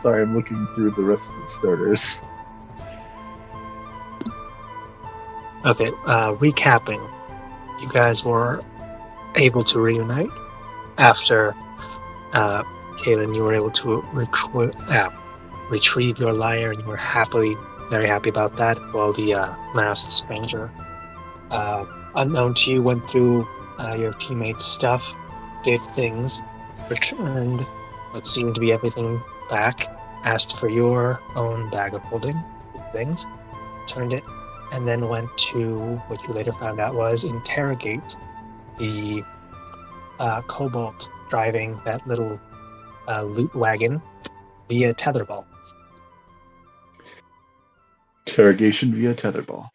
Sorry, I'm looking through the rest of the starters. Okay, recapping. You guys were able to reunite after Kaylin, you were able to retrieve your lyre, and you were very happy about that, while the masked stranger, unknown to you, went through your teammates' stuff, did things, returned what seemed to be everything back, asked for your own bag of holding, things, turned it, and then went to what you later found out was interrogate the kobold driving that little loot wagon via tetherball. Interrogation via tetherball.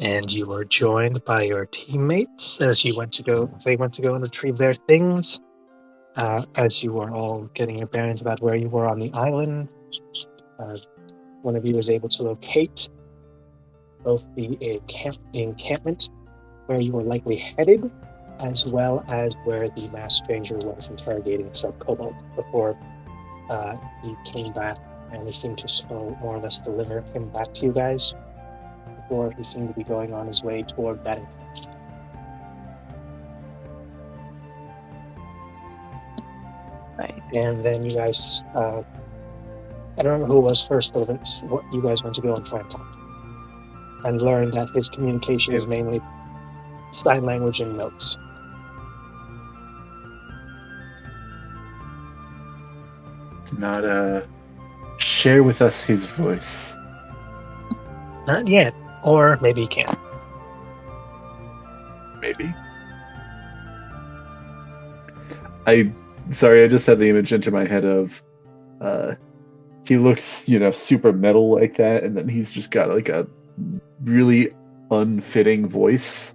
And you were joined by your teammates as they went to go and retrieve their things. As you were all getting your bearings about where you were on the island, one of you was able to locate both the encampment where you were likely headed, as well as where the masked stranger was interrogating sub-kobold before he came back, and he seemed to more or less deliver him back to you guys before he seemed to be going on his way toward that. Right. And then you guys, I don't remember who it was first, but what you guys went to go and try and talk to him, and learned that his communication is mainly sign language and notes. Not share with us his voice. Not yet, or maybe he can. Maybe. I just had the image into my head of he looks, super metal like that, and then he's just got like a really unfitting voice.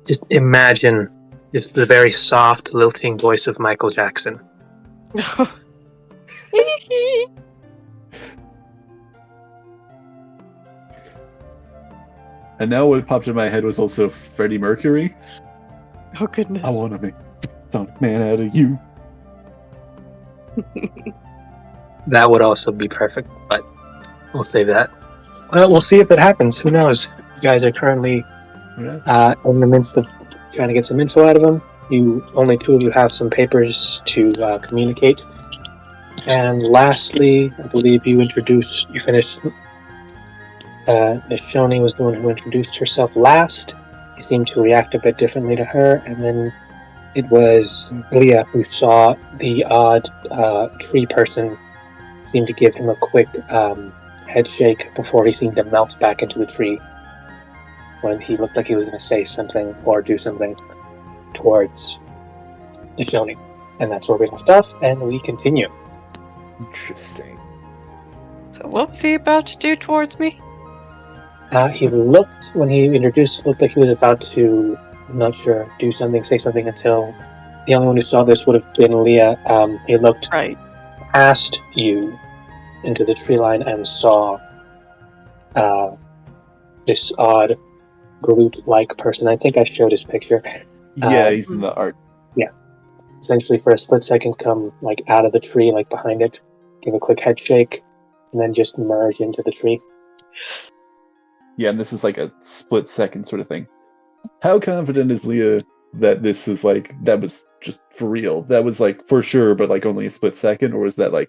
Just imagine just the very soft, lilting voice of Michael Jackson. And now what popped in my head was also Freddie Mercury. Oh, goodness. I want to make Sonic Man out of you. That would also be perfect, but we'll save that. Well, we'll see if it happens. Who knows? You guys are currently in the midst of trying to get some info out of him. Only two of you have some papers to communicate. And lastly, I believe you finished. Shoni was the one who introduced herself last. You seemed to react a bit differently to her, and then it was Leah who saw the odd tree person seem to give him a quick head shake before he seemed to melt back into the tree when he looked like he was going to say something or do something towards Shoni. And that's where we left off, and we continue. Interesting. So what was he about to do towards me? He looked, when he introduced, looked like he was about to, I'm not sure, do something, say something, until the only one who saw this would have been Leah. He looked past you into the tree line and saw this odd Groot-like person. I think I showed his picture. Yeah, he's in the art. Yeah. Essentially, for a split second, come out of the tree, behind it, give a quick head shake, and then just merge into the tree. Yeah, and this is like a split second sort of thing. How confident is Leah that this is that was just for real? That was for sure, but only a split second? Or was that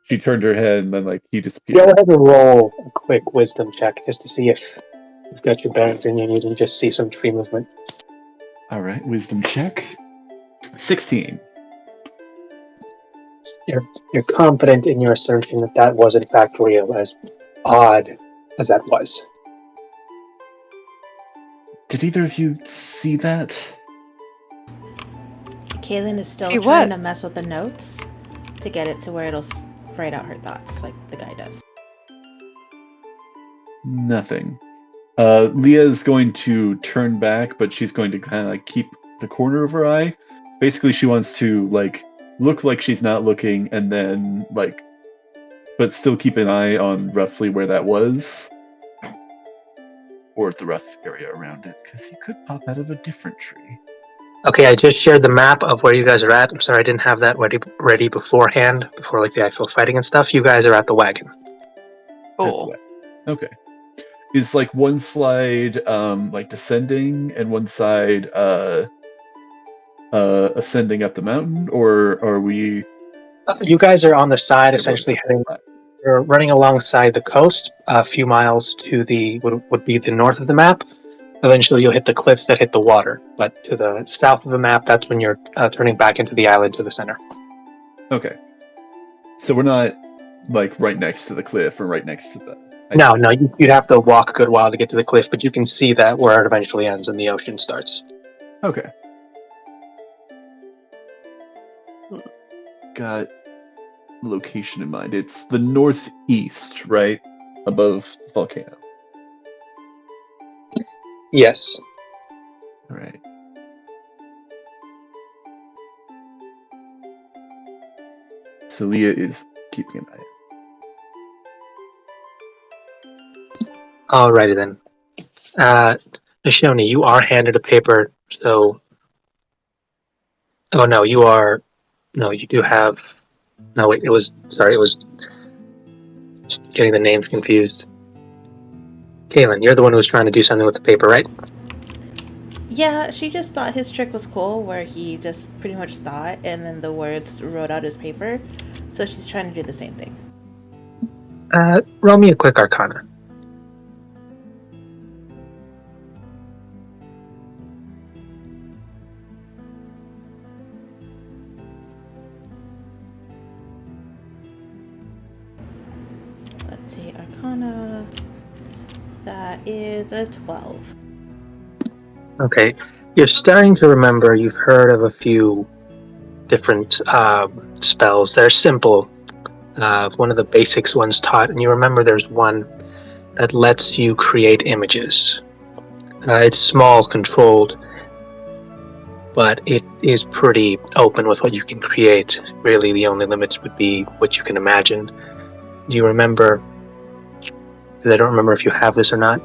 she turned her head and then he disappeared? Go ahead and roll a quick wisdom check just to see if you've got your bearings and you can just see some tree movement. Alright, wisdom check. 16. You're confident in your assertion that was in fact real, as odd as that was. Did either of you see that? Kaylin is still trying to mess with the notes to get it to where it'll write out her thoughts like the guy does. Nothing. Leah is going to turn back, but she's going to kind of keep the corner of her eye. Basically, she wants to look like she's not looking, and then but still keep an eye on roughly where that was. or the rough area around it, because he could pop out of a different tree. Okay, I just shared the map of where you guys are at. I'm sorry I didn't have that ready beforehand, before like the actual fighting and stuff. You guys are at the wagon. Cool. Okay. Is like one slide like descending and one side ascending up the mountain, or are we? You guys are on the side, essentially heading. You're running alongside the coast, a few miles to the would be the north of the map. Eventually, you'll hit the cliffs that hit the water, but to the south of the map, that's when you're turning back into the island to the center. Okay. So we're not like right next to the cliff or right next to the. No, you'd have to walk a good while to get to the cliff, but you can see that where it eventually ends and the ocean starts. Okay. Got location in mind. It's the northeast, right? Above the volcano. Yes. All right. So Leah is keeping an eye out. Alrighty then. Nishoni, you are handed a paper, so... Oh no, you are... No, you do have... No, wait, it was getting the names confused. Kaylin, you're the one who was trying to do something with the paper, right? Yeah, she just thought his trick was cool, where he just pretty much thought, and then the words wrote out his paper. So she's trying to do the same thing. Roll me a quick Arcana. Let's see, Arcana. That is a 12. Okay, you're starting to remember. You've heard of a few different spells. They're simple. One of the basics ones taught, and you remember there's one that lets you create images. It's small, controlled, but it is pretty open with what you can create. Really, the only limits would be what you can imagine. Do you remember? Because I don't remember if you have this or not.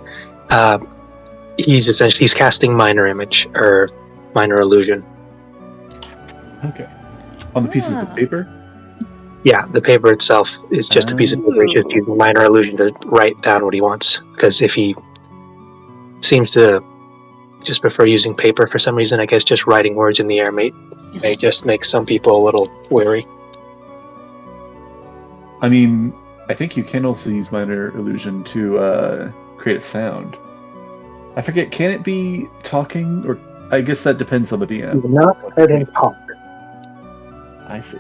He's casting minor image or minor illusion. Okay. On the pieces of paper? Yeah, the paper itself is just a piece of paper. He's just using minor illusion to write down what he wants. Because if he seems to just prefer using paper for some reason, I guess just writing words in the air may just make some people a little wary. I mean, I think you can also use minor illusion to create a sound. I forget, can it be talking? Or I guess that depends on the DM. You've not heard him talk. I see.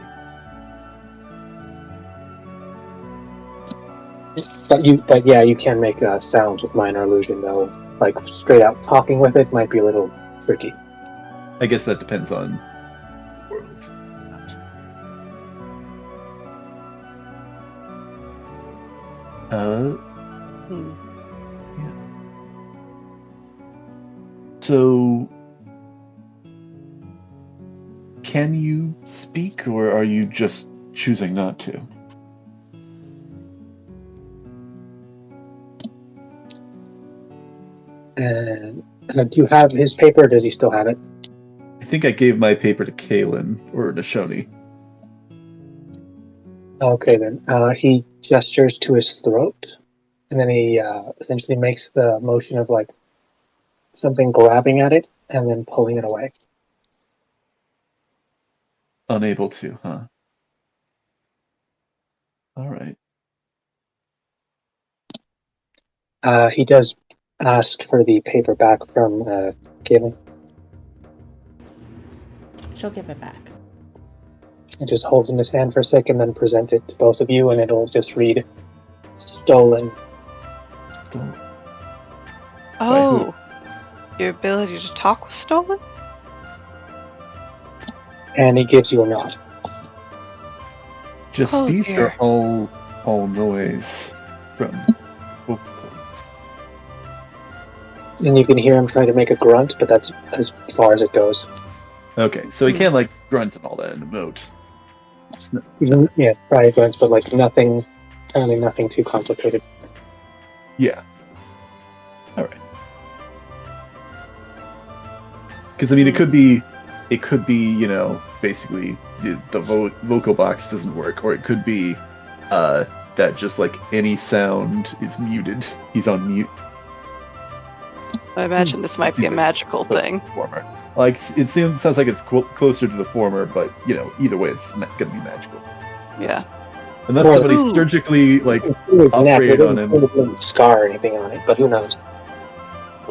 But yeah, you can make sounds with minor illusion though. Like straight out talking with it might be a little tricky. I guess that depends on the world. Yeah. So, can you speak, or are you just choosing not to? Do you have his paper, or does he still have it? I think I gave my paper to Kaylin, or to Shoni. Okay, then. He gestures to his throat, and then he essentially makes the motion of like something grabbing at it and then pulling it away. Unable to, huh? All right. He does ask for the paper back from Kaylin. She'll give it back. He just holds in his hand for a second, then present it to both of you, and it'll just read "stolen." Stolen. Oh, your ability to talk was stolen? And he gives you a nod. Just Oh, speech dear. or all noise from vocal cords? And you can hear him try to make a grunt, but that's as far as it goes. Okay, so he can't like grunt and all that and emote. Yeah, probably grunts, but like nothing too complicated. Yeah. All right. Because I mean, it could be, basically the vocal box doesn't work, or it could be that just like any sound is muted. He's on mute. I imagine this might be a magical thing. Former. Like it sounds like it's closer to the former, but either way, it's gonna be magical. Yeah. Unless somebody surgically operated on him. Scar or anything on it, but who knows?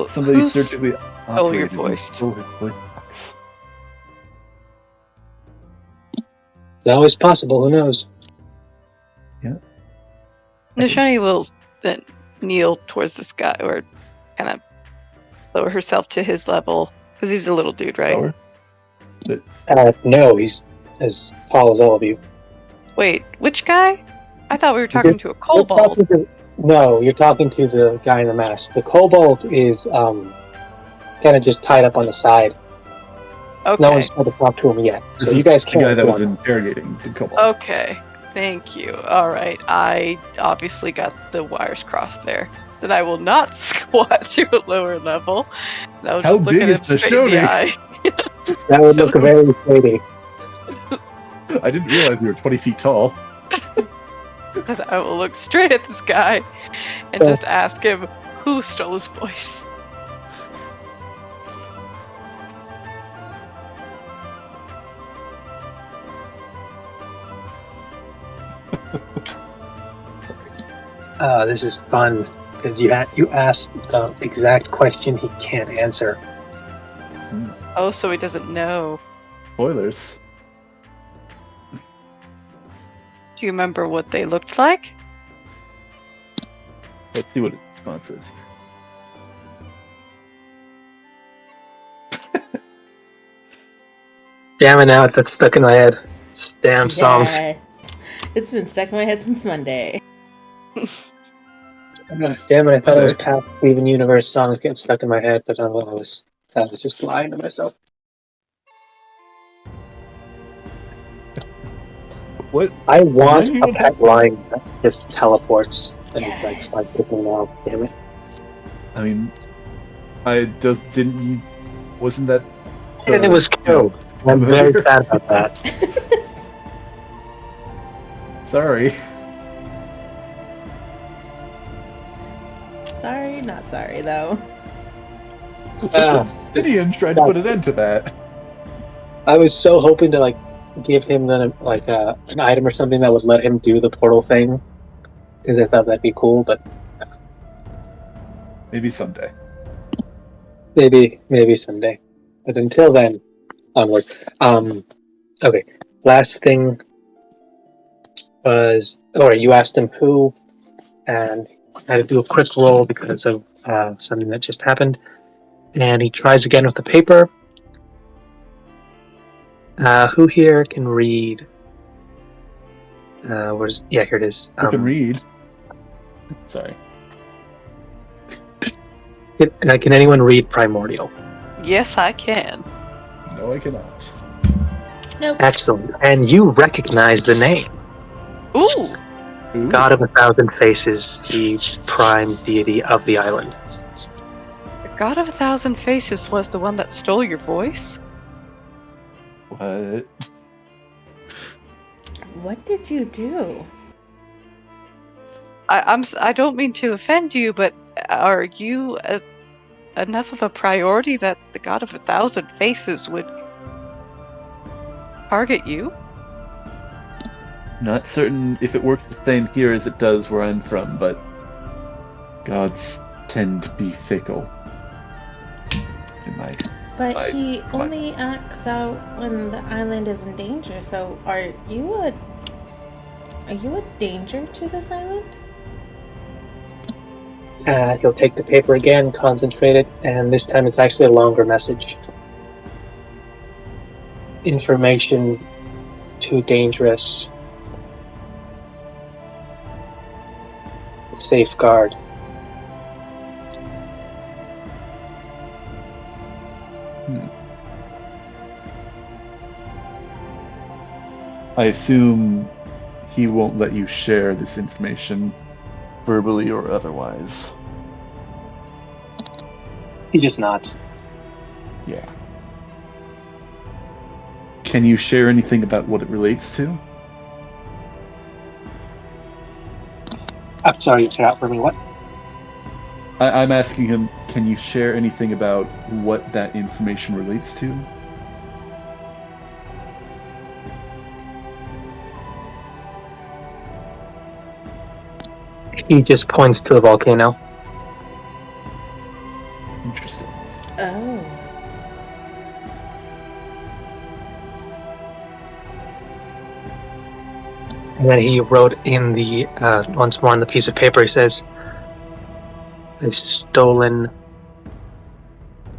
Somebody surgically Oh, your operated voice. his voice box. It's always possible. Who knows? Yeah. Nishani will kneel towards this guy, or kind of lower herself to his level, because he's a little dude, right? Lower? No, he's as tall as all of you. Wait, which guy? I thought we were talking to a kobold. You're talking to the guy in the mask. The kobold is kind of just tied up on the side. Okay. No one's tried to talk to him yet. So you guys can't. The guy that was interrogating the kobold. Okay, thank you. All right, I obviously got the wires crossed there. Then I will not squat to a lower level. And I will just look at him straight in the eye. That would look very shady. I didn't realize you were 20 feet tall. And I will look straight at this guy and just ask him who stole his voice. This is fun because you asked the exact question he can't answer. Oh, so he doesn't know. Spoilers. Do you remember what they looked like? Let's see what his response is. Damn it, now that's stuck in my head. Damn song. Yes. It's been stuck in my head since Monday. Damn it, I thought it was past Steven Universe songs getting stuck in my head, but I was just lying to myself. What? I want a pet line that just teleports and just like picking out. Damn it! I mean, wasn't that? And it was killed. I'm very sad about that. Sorry. Sorry, not sorry though. Gideon tried to put an end to that. I was so hoping to give him an item or something that would let him do the portal thing, because I thought that'd be cool. But maybe someday. Maybe someday. But until then, onward. Okay. Last thing was, you asked him who, and I had to do a quick roll because of something that just happened. And he tries again with the paper. Who here can read? Here it is. Who can read? Sorry. Can anyone read Primordial? Yes, I can. No, I cannot. Nope. Excellent. And you recognize the name. Ooh! God of 1,000 Faces, the prime deity of the island. The God of 1,000 Faces was the one that stole your voice? What? What did you do? I don't mean to offend you, but are you enough of a priority that the God of 1,000 Faces would target you? Not certain if it works the same here as it does where I'm from, but gods tend to be fickle. In my experience. But he only acts out when the island is in danger, so are you a danger to this island? He'll take the paper again, concentrate it, and this time it's actually a longer message. Information too dangerous. Safeguard. I assume he won't let you share this information verbally or otherwise. He just nods. Yeah. Can you share anything about what it relates to? I'm sorry, you cut out for me. What? I'm asking him, can you share anything about what that information relates to? He just points to the volcano. Interesting. Oh. And then he wrote in the, once more on the piece of paper, he says, I've stolen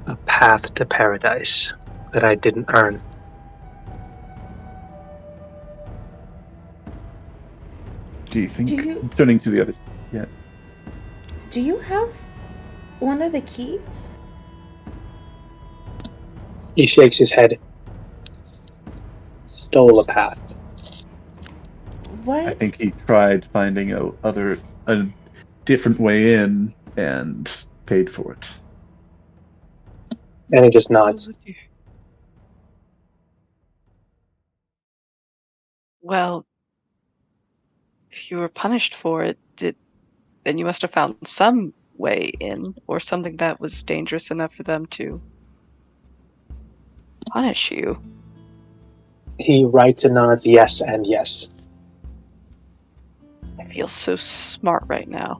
a path to paradise that I didn't earn. Do you think... Turning to the others. Yeah. Do you have one of the keys? He shakes his head. Stole a path. What? I think he tried finding a different way in and paid for it. And he just nods. Well, if you were punished for it, then you must have found some way in, or something that was dangerous enough for them to punish you. He writes and nods yes and yes. I feel so smart right now.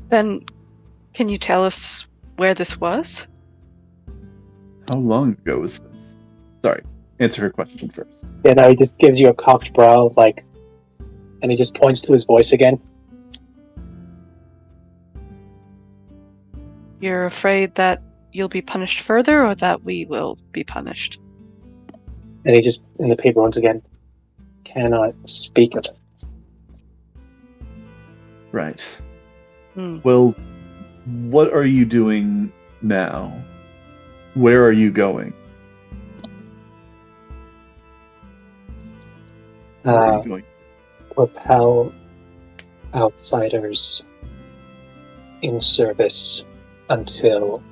Then, can you tell us where this was? How long ago was this? Sorry, answer her question first. Yeah, no, he just gives you a cocked brow, and he just points to his voice again. You're afraid that you'll be punished further, or that we will be punished? And he just, in the paper once again, cannot speak of it. Right. Well, what are you doing now? Where are you going? Where are you going? Propel outsiders in service until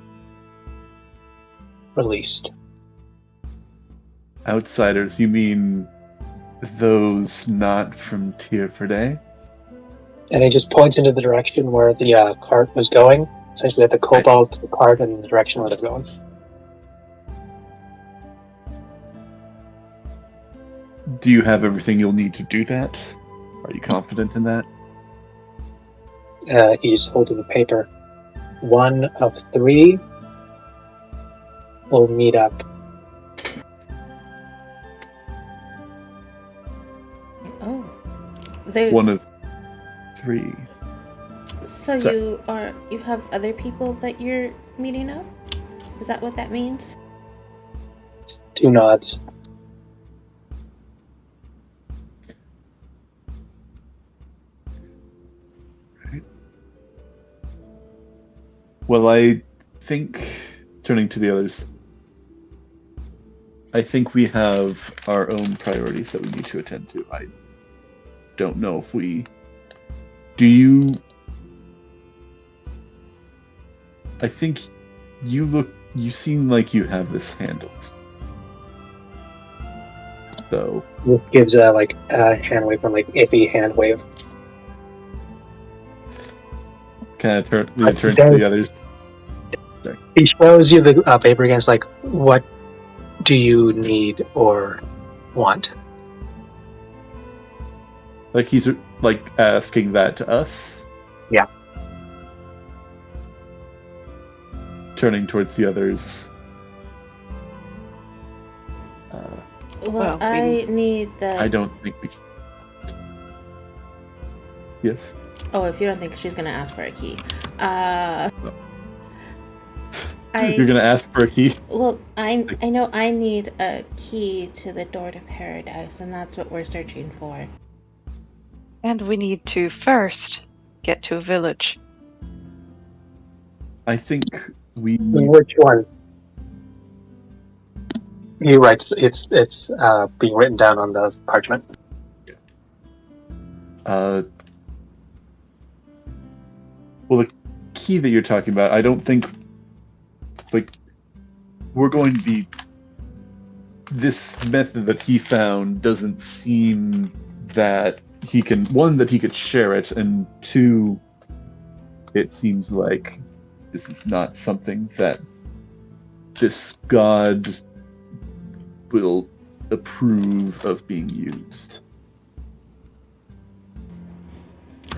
released. Outsiders, you mean those not from Tier for Day? And he just points into the direction where the cart was going. Essentially at the cobalt, the cart, and the direction where they're going. Do you have everything you'll need to do that? Are you confident in that? He's holding the paper. 1 of 3 will meet up. Oh. There's... 1 of 3. So Sorry. you have other people that you're meeting up? Is that what that means? 2 nods. Right. Well, I think, turning to the others, I think we have our own priorities that we need to attend to. I don't know if we... I think you seem like you have this handled. So... This gives a hand wave from iffy hand wave. Kind of turn to the others. Sorry. He shows you the paper again. It's what do you need or want? He's asking that to us? Yeah. Turning towards the others. Well, I need the... I don't think we... Yes? Oh, if you don't think she's gonna ask for a key. No. You're gonna ask for a key? Well, I know I need a key to the door to paradise, and that's what we're searching for. And we need to first get to a village. I think we... Which one? He writes, it's being written down on the parchment. Well, the key that you're talking about, I don't think... we're going to be... This method that he found doesn't seem that he can... One, that he could share it, and two, it seems like this is not something that this god will approve of being used.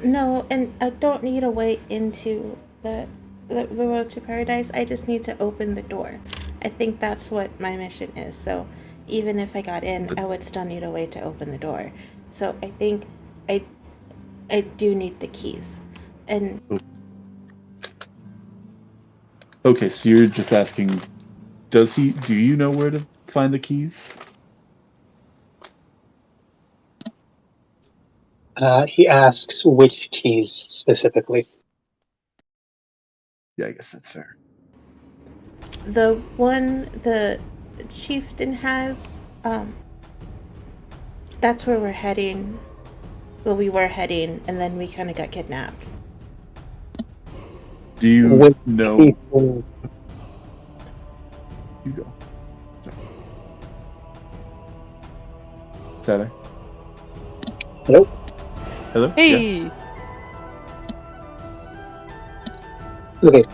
No, and I don't need a way into the road to paradise. I just need to open the door. I think that's what my mission is. So even if I got in, I would still need a way to open the door. So I think I do need the keys. And okay, so you're just asking, do you know where to find the keys? He asks which keys specifically. Yeah, I guess that's fair. the one the chieftain has, that's where we're heading. Well, we were heading, and then we kind of got kidnapped. Do you know? You go. Sorry. Sally? Hello? Hello? Hey! Yeah. Okay.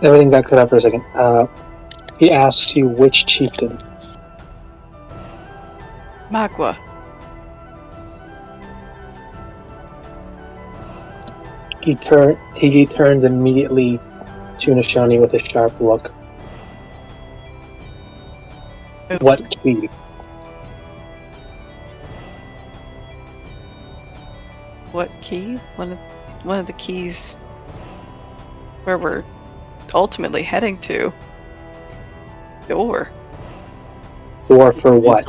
Everything got cut out for a second. He asks you which chieftain. Magua. He turns immediately to Nishani with a sharp look. What key? What key? One of the keys where we're ultimately heading to. Door. Door for what?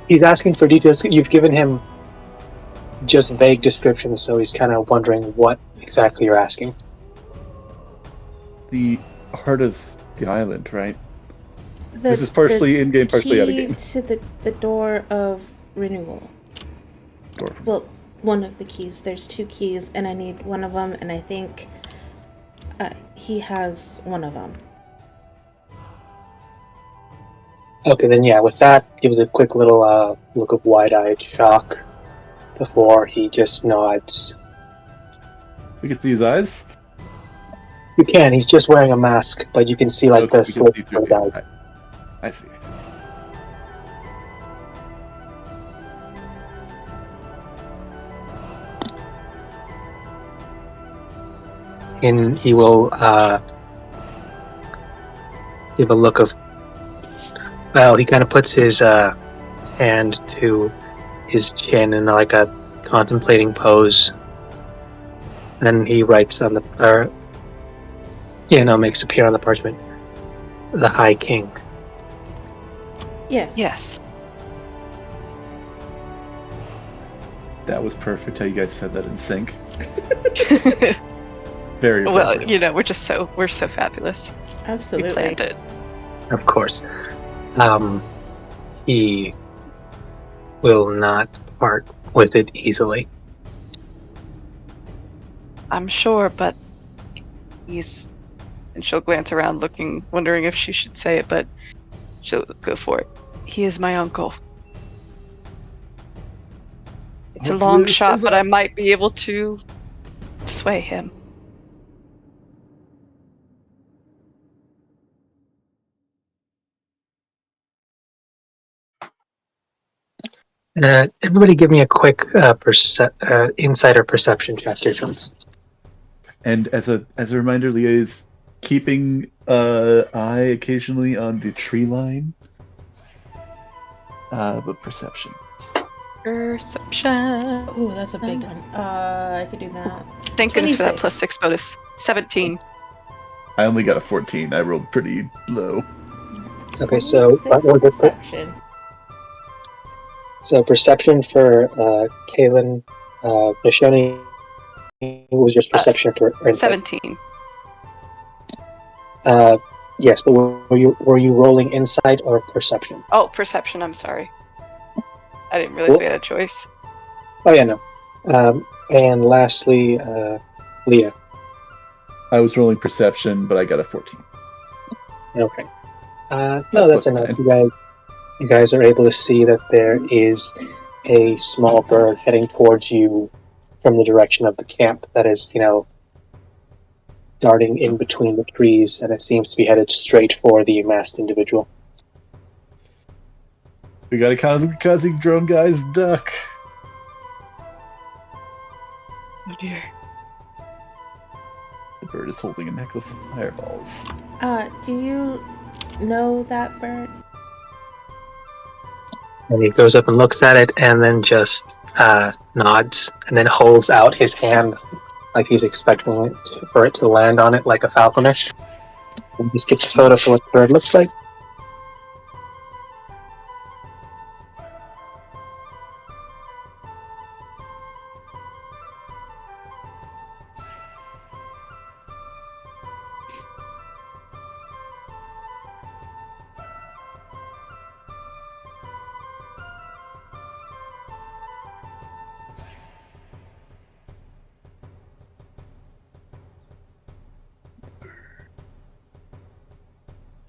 He's asking for details. You've given him just vague descriptions, so he's kind of wondering what exactly you're asking. The heart of the island, right? This is partially in-game, partially out-of-game. To the door of renewal. Well, one of the keys. There's two keys, and I need one of them, and I think he has one of them. Okay, then yeah, with that, gives a quick little look of wide-eyed shock before he just nods. We can see his eyes? You can, he's just wearing a mask, but you can see like the slit of his eyes. I see. And he will give a look of... Well, he kind of puts his hand to his chin in like a contemplating pose. Then he writes on the... makes appear on the parchment. The High King. Yes. That was perfect how you guys said that in sync. Very well, we're so fabulous. Absolutely. We planned it. Of course. He will not part with it easily. I'm sure, but he's... And she'll glance around wondering if she should say it, but she'll go for it. He is my uncle. It's a long shot, but I might be able to sway him. Everybody give me a quick insider perception check here, please. And as a reminder, Leah is keeping eye occasionally on the tree line. But perception. Perception. Ooh, that's a big one. I could do that. Thank goodness for that +6 bonus. 17. I only got a 14. I rolled pretty low. Okay, so perception. So perception for Kaylin, Nishani, what was your perception for? 17. Yes, but were you rolling insight or perception? Oh, perception. I'm sorry. I didn't realize we had a choice. Oh yeah, no. And lastly, Leah. I was rolling perception, but I got a 14. Okay. No, that's enough. You guys are able to see that there is a small bird heading towards you from the direction of the camp that is, darting in between the trees, and it seems to be headed straight for the masked individual. We got a kamikaze drone guy's duck. Oh dear. The bird is holding a necklace of fireballs. Do you know that bird? And he goes up and looks at it, and then just nods, and then holds out his hand like he's expecting for it to land on it like a falconer. And just gets a photo for what the bird looks like.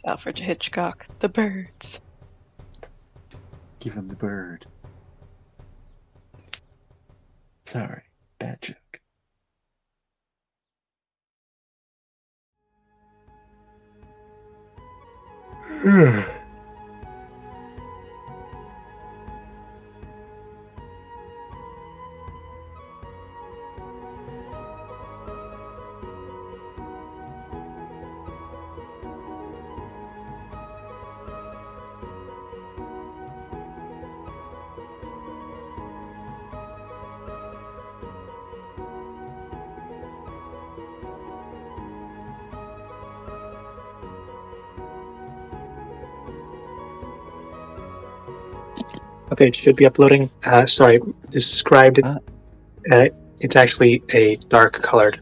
Alfred Hitchcock, The Birds. Give him the bird. Sorry, bad joke. Okay, it should be uploading. Sorry, described it. It's actually a dark colored,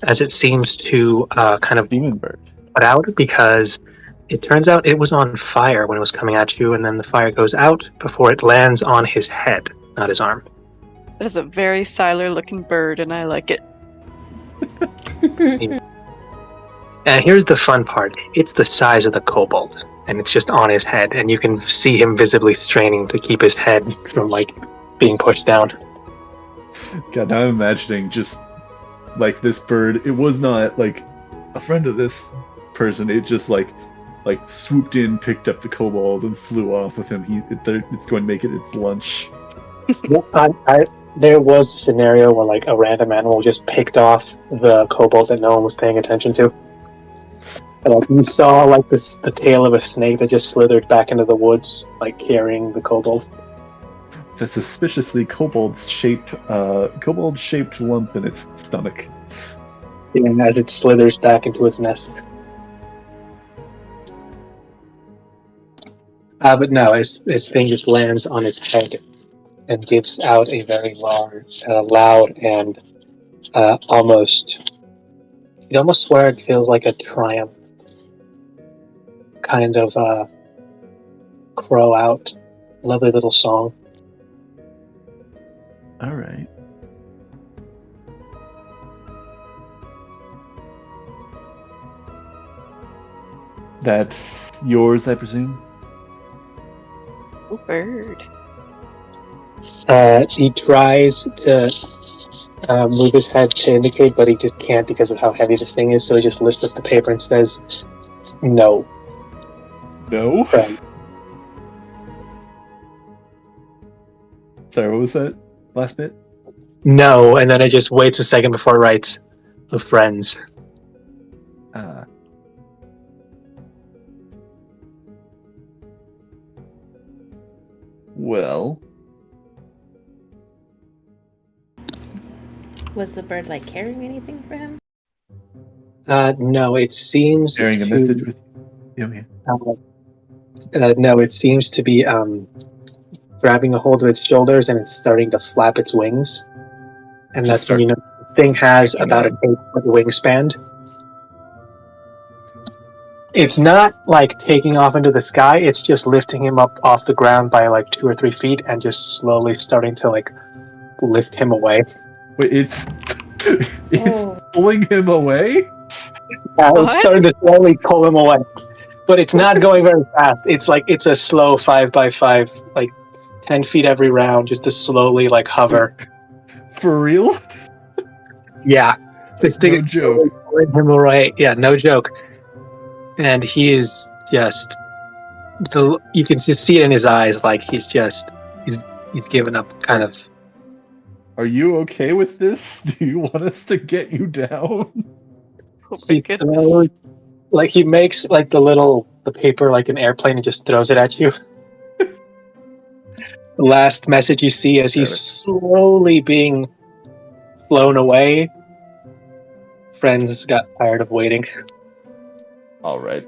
as it seems to kind of demon bird. Put out because it turns out it was on fire when it was coming at you, and then the fire goes out before it lands on his head, not his arm. That is a very Siler-looking bird, and I like it. And here's the fun part. It's the size of the kobold, and it's just on his head, and you can see him visibly straining to keep his head from, being pushed down. God, now I'm imagining just, this bird, it was not, a friend of this person, it just, swooped in, picked up the kobold, and flew off with him. It's going to make it its lunch. There was a scenario where, a random animal just picked off the kobold that no one was paying attention to. And, you saw, the tail of a snake that just slithered back into the woods, carrying the kobold. The suspiciously kobold-shaped lump in its stomach. And as it slithers back into its nest. But no, his thing just lands on his head and gives out a very large, loud, and you almost swear it feels like a triumph kind of crow out. Lovely little song. All right. That's yours, I presume? Oh, bird. He tries to move his head to indicate, but he just can't because of how heavy this thing is, so he just lifts up the paper and says, "No." No? Friend. Sorry, what was that last bit? No, and then it just waits a second before it writes, "Friends." Well. Was the bird carrying anything for him? No, it seems Sharing a message with you. No, it seems to be grabbing a hold of its shoulders, and it's starting to flap its wings. And that's when the thing has about an 8-foot wingspan. It's not taking off into the sky, it's just lifting him up off the ground by 2 or 3 feet and just slowly starting to lift him away. Wait, it's pulling him away? It's starting to slowly pull him away. But it's not going very fast. It's like it's a slow 5x5, like 10 feet every round, just to slowly like hover. For real? Yeah, this thing No joke. is pulling him away. Yeah, no joke. And he is just you can just see it in his eyes, like he's given up, kind of. Are you okay with this? Do you want us to get you down? Oh my goodness. Throws, like he makes like the paper like an airplane and just throws it at you. The last message you see as he's slowly being flown away. Friends got tired of waiting. All right.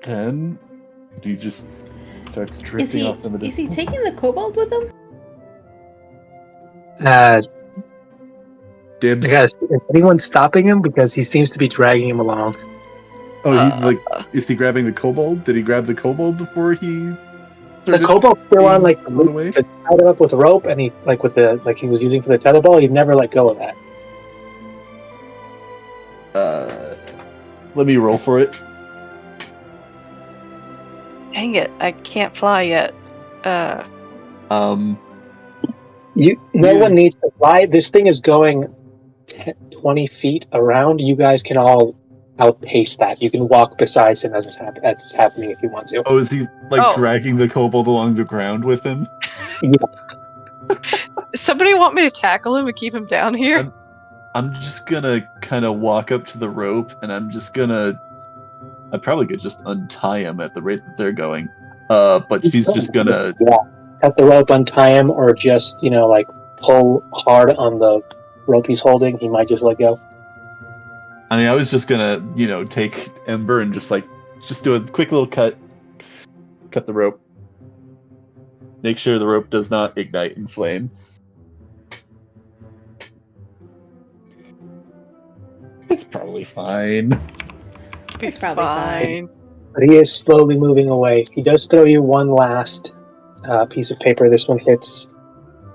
Then he just starts drifting off in the distance. Is he taking the kobold with him? Dibs. Is anyone stopping him? Because he seems to be dragging him along. Oh, is he grabbing the kobold? Did he grab the kobold before he started? The kobold's still on like the run loop, away? because he tied him up with a rope, and he like with the he was using for the tetherball. He'd never let go of that. Let me roll for it. Dang it, I can't fly yet. No one needs to fly. This thing is going 20 feet around. You guys can all outpace that. You can walk beside him as it's happening if you want to. Oh, is he dragging the kobold along the ground with him? Yeah. Somebody want me to tackle him and keep him down here? I'm just gonna kind of walk up to the rope, and I probably could just untie him at the rate that they're going. But she's just gonna... Yeah. Cut the rope, untie him, or just, like pull hard on the rope he's holding. He might just let go. I mean, I was just gonna, take Ember and just do a quick little cut the rope. Make sure the rope does not ignite in flame. It's probably fine. It's probably fine. But he is slowly moving away. He does throw you one last piece of paper. This one hits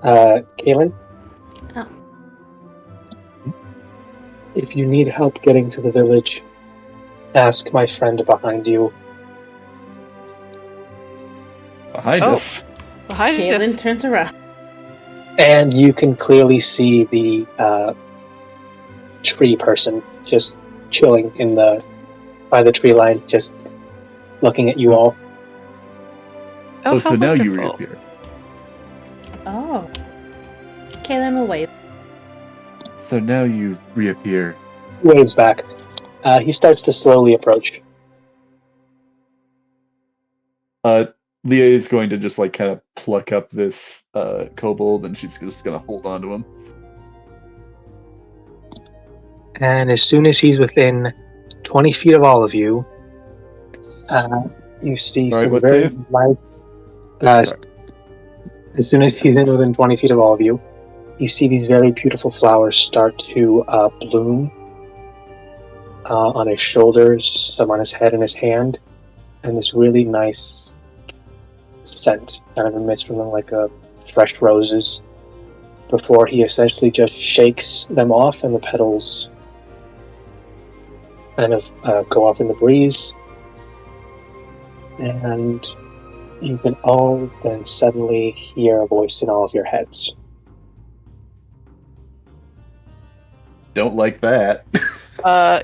Kaylin. Oh. If you need help getting to the village, ask my friend behind you. Behind us? Behind us. Kaylin turns around. And you can clearly see the tree person just chilling by the tree line, just looking at you all. Oh, so now you wonderful. reappear. Oh. Kaylin will wave. So now you reappear. He waves back. He starts to slowly approach. Leah is going to just kind of pluck up this kobold, and she's just going to hold on to him. And as soon as he's within 20 feet of all of you, you see some very light. As soon as he's within 20 feet of all of you, you see these very beautiful flowers start to bloom on his shoulders, some on his head and his hand, and this really nice scent kind of emits from them, like fresh roses, before he essentially just shakes them off, and the petals kind of go off in the breeze, and you can all then suddenly hear a voice in all of your heads. Don't like that.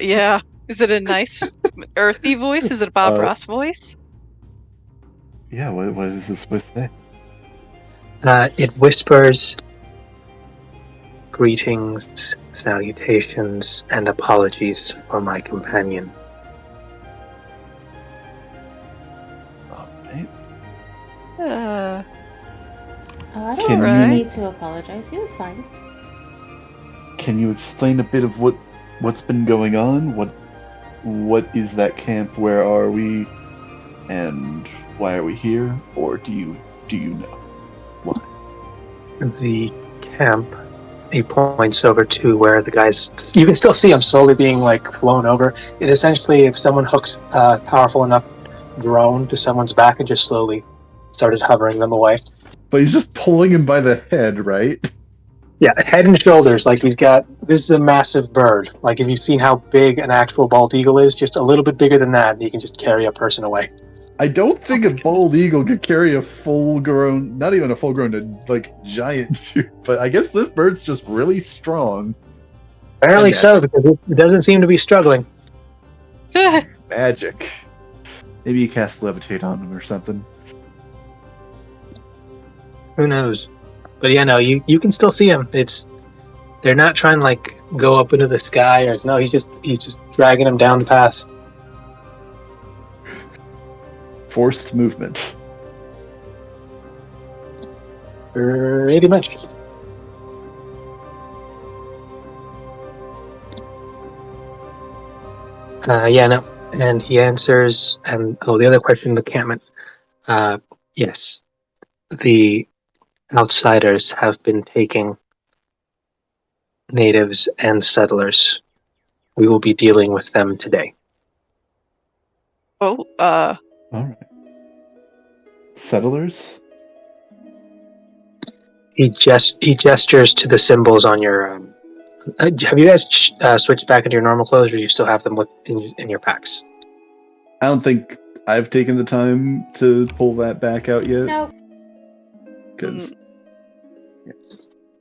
Yeah. Is it a nice earthy voice? Is it a Bob Ross voice? Yeah, what is this voice say? It whispers, "Greetings, salutations, and apologies for my companion." Alright. I don't need to apologize. He was fine. Can you explain a bit of what's been going on? What is that camp? Where are we? And why are we here? Or do you know why? The camp, he points over to where the guys, you can still see them slowly being flown over. It essentially, if someone hooks a powerful enough drone to someone's back and just slowly started hovering them away. But he's just pulling him by the head, right? Yeah, head and shoulders. Like this is a massive bird. Like if you've seen how big an actual bald eagle is, just a little bit bigger than that, you can just carry a person away. I don't think Oh a my bald goodness. eagle could carry a full-grown, not even a full-grown, like giant shoot. But I guess this bird's just really strong. Apparently And so, because it doesn't seem to be struggling. magic. Maybe you cast levitate on him or something. Who knows? But yeah, no, you can still see him. They're not trying to like go up into the sky or no, he's just dragging him down the path. Forced movement. Pretty much. Yeah, no. And he answers, and the other question, the encampment. Yes, the outsiders have been taking natives and settlers. We will be dealing with them today. Oh, All right. Settlers? He gestures to the symbols on your. Have you guys switched back into your normal clothes, or do you still have them in your packs? I don't think I've taken the time to pull that back out yet. No. Because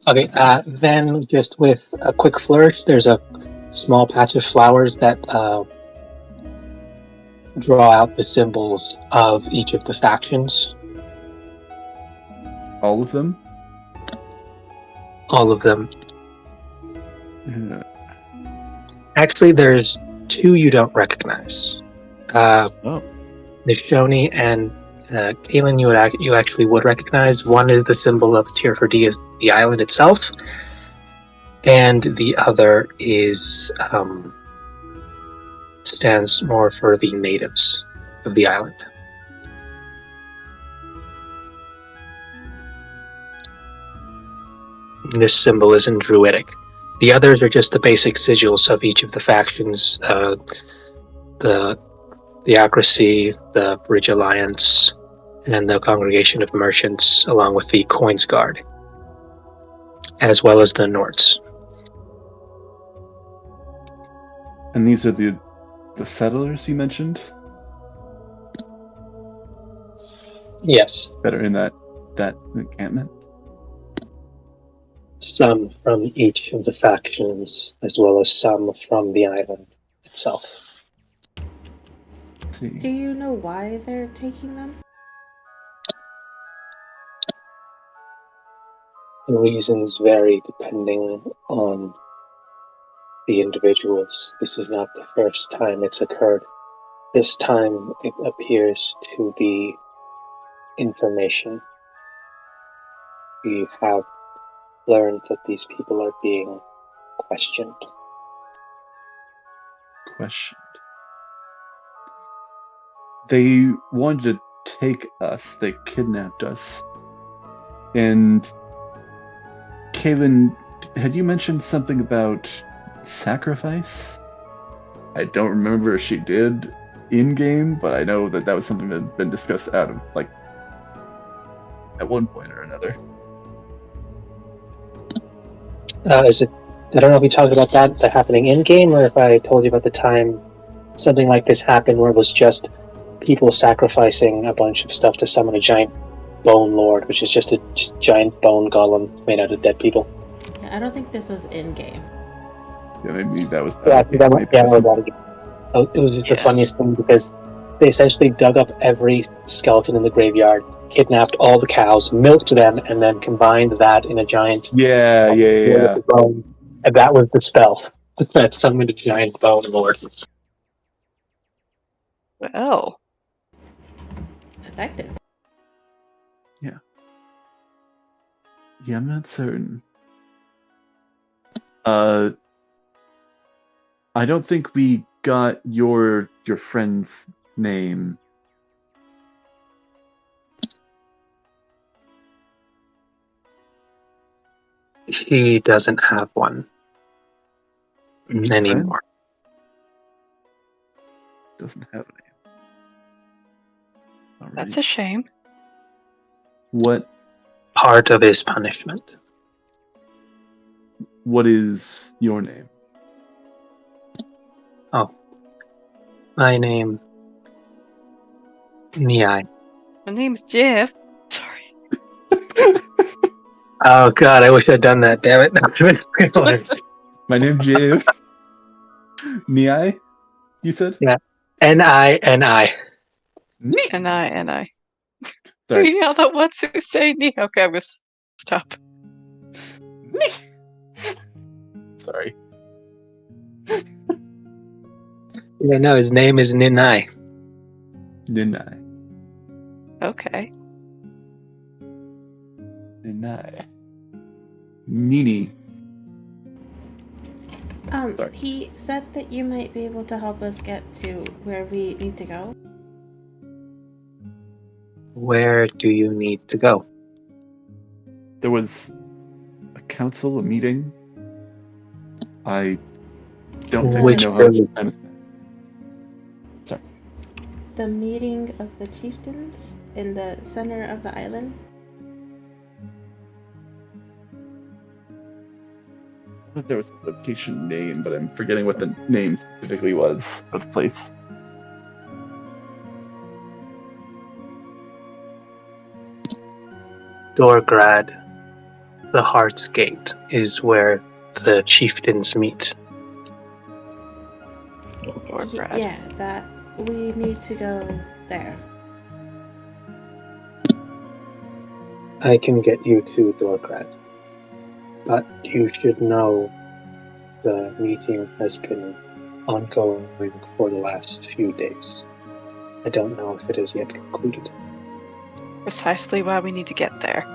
Okay, then just with a quick flourish, there's a small patch of flowers that draw out the symbols of each of the factions. all of them? All of them. Yeah. Actually, there's two you don't recognize. Nishoni and Kaelin, you actually would recognize. One is the symbol of Tier 4D, is the island itself, and the other is stands more for the natives of the island. This symbol is in Druidic. The others are just the basic sigils of each of the factions. The Theocracy, the Bridge Alliance, and the Congregation of Merchants, along with the Coins Guard, as well as the Nords. And these are the settlers you mentioned? Yes. That are in that encampment? Some from each of the factions, as well as some from the island itself. Let's see. Do you know why they're taking them? The reasons vary depending on the individuals. This is not the first time it's occurred. This time it appears to be information. We have learned that these people are being questioned. Questioned. They wanted to take us. They kidnapped us. And Kaelin, had you mentioned something about sacrifice? I don't remember if she did in-game, but I know that was something that had been discussed out of, like, at one point or another. I don't know if you talked about that happening in-game, or if I told you about the time something like this happened where it was just people sacrificing a bunch of stuff to summon a giant bone lord, which is just a giant bone golem made out of dead people. I don't think this was in game. Yeah, maybe that was. That was out of game. It was just the funniest thing because they essentially dug up every skeleton in the graveyard, kidnapped all the cows, milked them, and then combined that in a giant. Yeah. And that was the spell that summoned a giant bone lord. well. Effective. Yeah, I'm not certain. I don't think we got your friend's name. He doesn't have one anymore. Doesn't have a name. Alrighty. That's a shame. What? Part of his punishment. What is your name? Oh. My name... Niai. My name's Jeff. Sorry. Oh god, I wish I'd done that, damn it. My name's Jeff. Niai, you said? Yeah. N-I. And I. Sorry. You know the ones who say me. Okay, I'm gonna stop. Sorry. Yeah, no, his name is Ninai. Niai. Okay. Niai. Nini. Sorry. He said that you might be able to help us get to where we need to go. Where do you need to go? There was a council, a meeting. I don't think we Which know how much building? time has passed. Sorry. The meeting of the chieftains in the center of the island. I thought there was a location name, but I'm forgetting what the name specifically was of the place. Dorgrad, the Heart's Gate, is where the chieftains meet. Or Brad. Yeah, that we need to go there. I can get you to Dorgrad, but you should know the meeting has been ongoing for the last few days. I don't know if it has yet concluded. Precisely why we need to get there.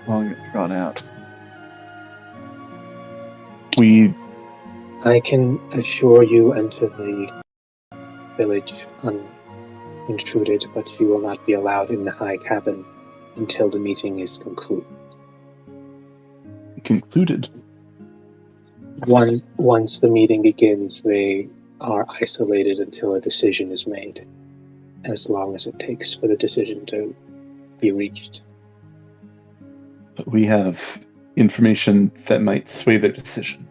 Long and drawn out. I can assure you enter the village unintruded, but you will not be allowed in the high cabin until the meeting is concluded. Concluded. Once the meeting begins, they are isolated until a decision is made, as long as it takes for the decision to be reached. But we have information that might sway their decision.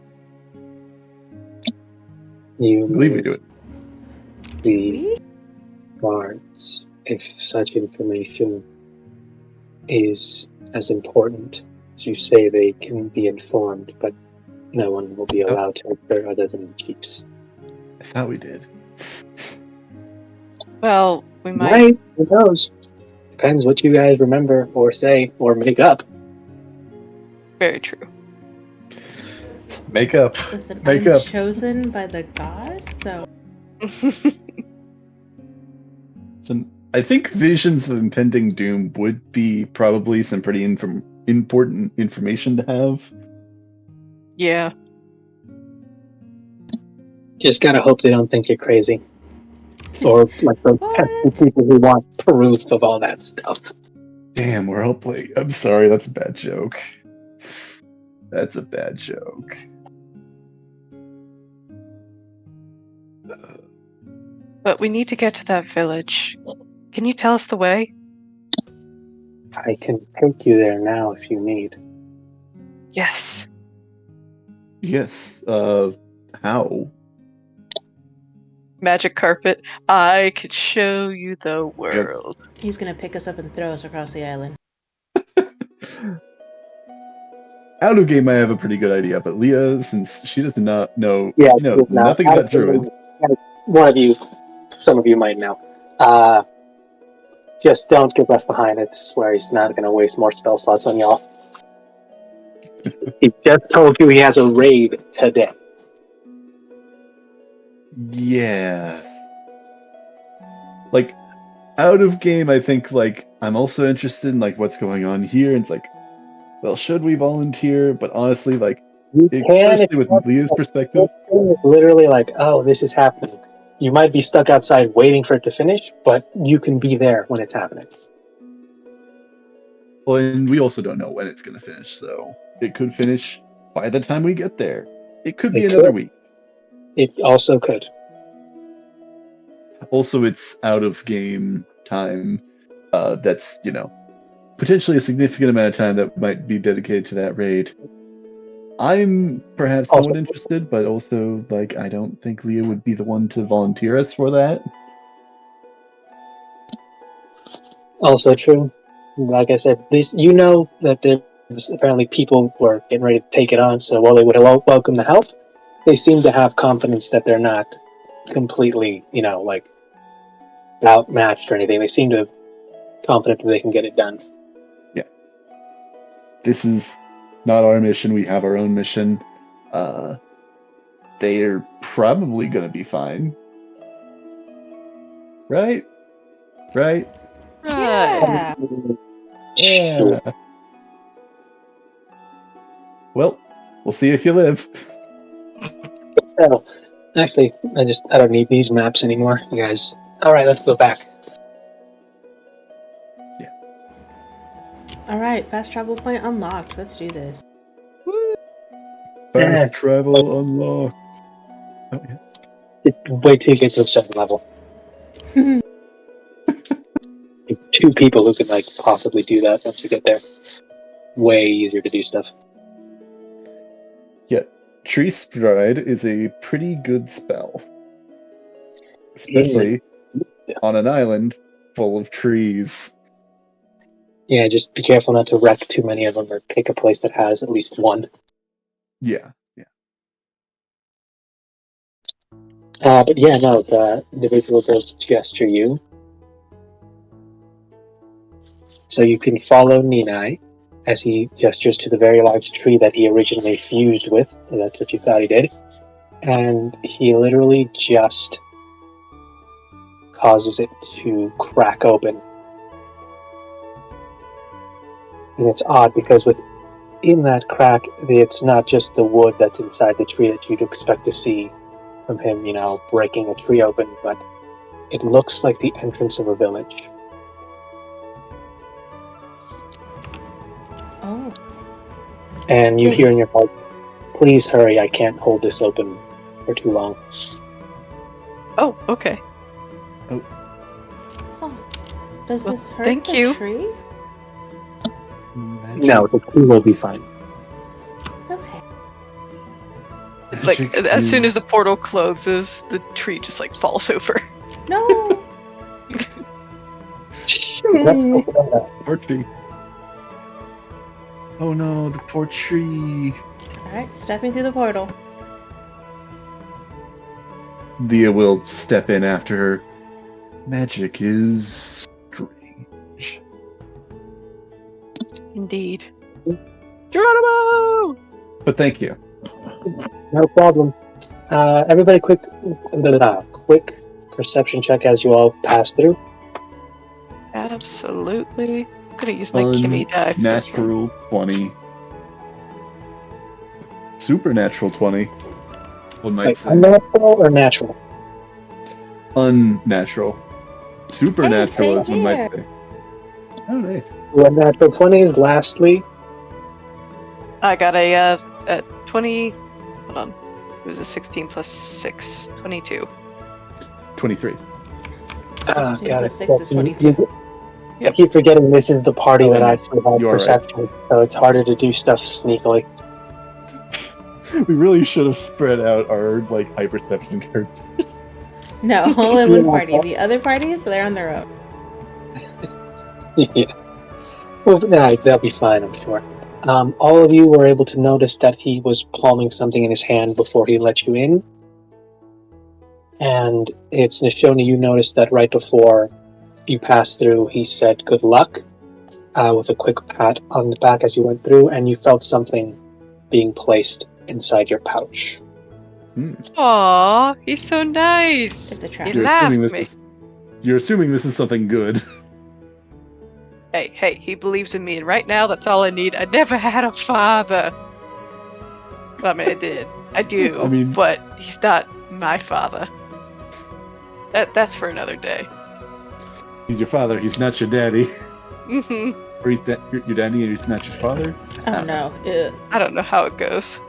You I believe we do it. the guards, if such information is as important as you say, they can be informed, but no one will be allowed to enter other than the chiefs. I thought we did. Well, we might. Right, who knows? Depends what you guys remember or say or make up. Very true. Make up. Listen, Make I'm up. chosen by the god, so So I think visions of impending doom would be probably some pretty important information to have. Yeah. Just gotta hope they don't think you're crazy. Or like those pesky What? people who want proof of all that stuff. Damn, we're all playing. I'm sorry, that's a bad joke. That's a bad joke. But we need to get to that village. Can you tell us the way? I can take you there now if you need. Yes. Yes. How? Magic carpet. I could show you the world. he's gonna pick us up and throw us across the island. Out of game, I have a pretty good idea, but Leah, since she does not know, Yeah, she knows nothing about druids. One of you, some of you might know. Just don't get left behind. I swear he's not going to waste more spell slots on y'all. He just told you he has a raid today. Yeah. Like, out of game, I think, like, I'm also interested in, like, what's going on here. And it's like, well, should we volunteer? But honestly, like, You can, especially with Leah's perspective. It's literally like, oh, this is happening. You might be stuck outside waiting for it to finish, but you can be there when it's happening. Well, and we also don't know when it's going to finish, so it could finish by the time we get there. It could be another week. It also could. Also, it's out of game time. That's, potentially a significant amount of time that might be dedicated to that raid. I'm perhaps somewhat interested, but also, like, I don't think Leah would be the one to volunteer us for that. Also true. Like I said, this you know that there's apparently people were getting ready to take it on, so while they would welcome the help, they seem to have confidence that they're not completely, like, outmatched or anything. They seem to be confident that they can get it done. Yeah. This is not our mission. We have our own mission. They're probably going to be fine. Right? Right? Yeah. Yeah. Well, we'll see if you live. So, actually, I don't need these maps anymore, you guys. Alright, let's go back. Yeah. Alright, fast travel point unlocked. Let's do this. Fast travel unlocked. Oh, yeah. Wait till you get to a 7th level. 2 people who can, like, possibly do that once you get there. Way easier to do stuff. Yeah. Tree Stride is a pretty good spell. Especially on an island full of trees. Yeah, just be careful not to wreck too many of them or pick a place that has at least one. Yeah. But yeah, no, the individual does gesture you. So you can follow Ninai as he gestures to the very large tree that he originally fused with. And that's what you thought he did. And he literally just causes it to crack open. And it's odd because within that crack, it's not just the wood that's inside the tree that you'd expect to see from him, breaking a tree open, but it looks like the entrance of a village. Oh. And you hear in your heart, please hurry, I can't hold this open for too long. Oh, okay. Does Well, this hurt thank the you. tree? No, the tree will be fine. Okay. Like, as soon as the portal closes, the tree just, like, falls over. No! Let's go for that. Poor tree. Oh no, the poor tree. Alright, stepping through the portal. Leah will step in after her. Magic is strange. Indeed. Geronimo! But thank you. No problem. Everybody, quick perception check as you all pass through. Absolutely. I'm gonna use my Kimmy die for this one. Natural 20. Supernatural 20. One might say. Unnatural or natural? Unnatural. Supernatural, as one might here. say. Oh, nice. Unnatural 20s. Lastly, I got a 20. Hold on. It was a 16 plus 6. 22. 23. 16 got plus it. 6 is 22. I keep forgetting this is the party that actually has You're perception, so it's harder to do stuff sneakily. We really should have spread out our, like, high perception characters. No, all in one party. The other parties, they're on their own. Yeah. Well, they'll be fine, I'm sure. All of you were able to notice that he was palming something in his hand before he let you in. And it's Nishoni, you noticed that right before you passed through, he said good luck, with a quick pat on the back as you went through, and you felt something being placed inside your pouch. Aww, he's so nice. It's a trap. He laughed at me. You're assuming this is something good. Hey, he believes in me, and right now that's all I need. I never had a father. Well, I mean, I did. I do. I mean- but he's not my father. That's for another day. He's your father, he's not your daddy. Mm-hmm. Or he's your daddy and he's not your father? Oh no. Ugh. I don't know how it goes.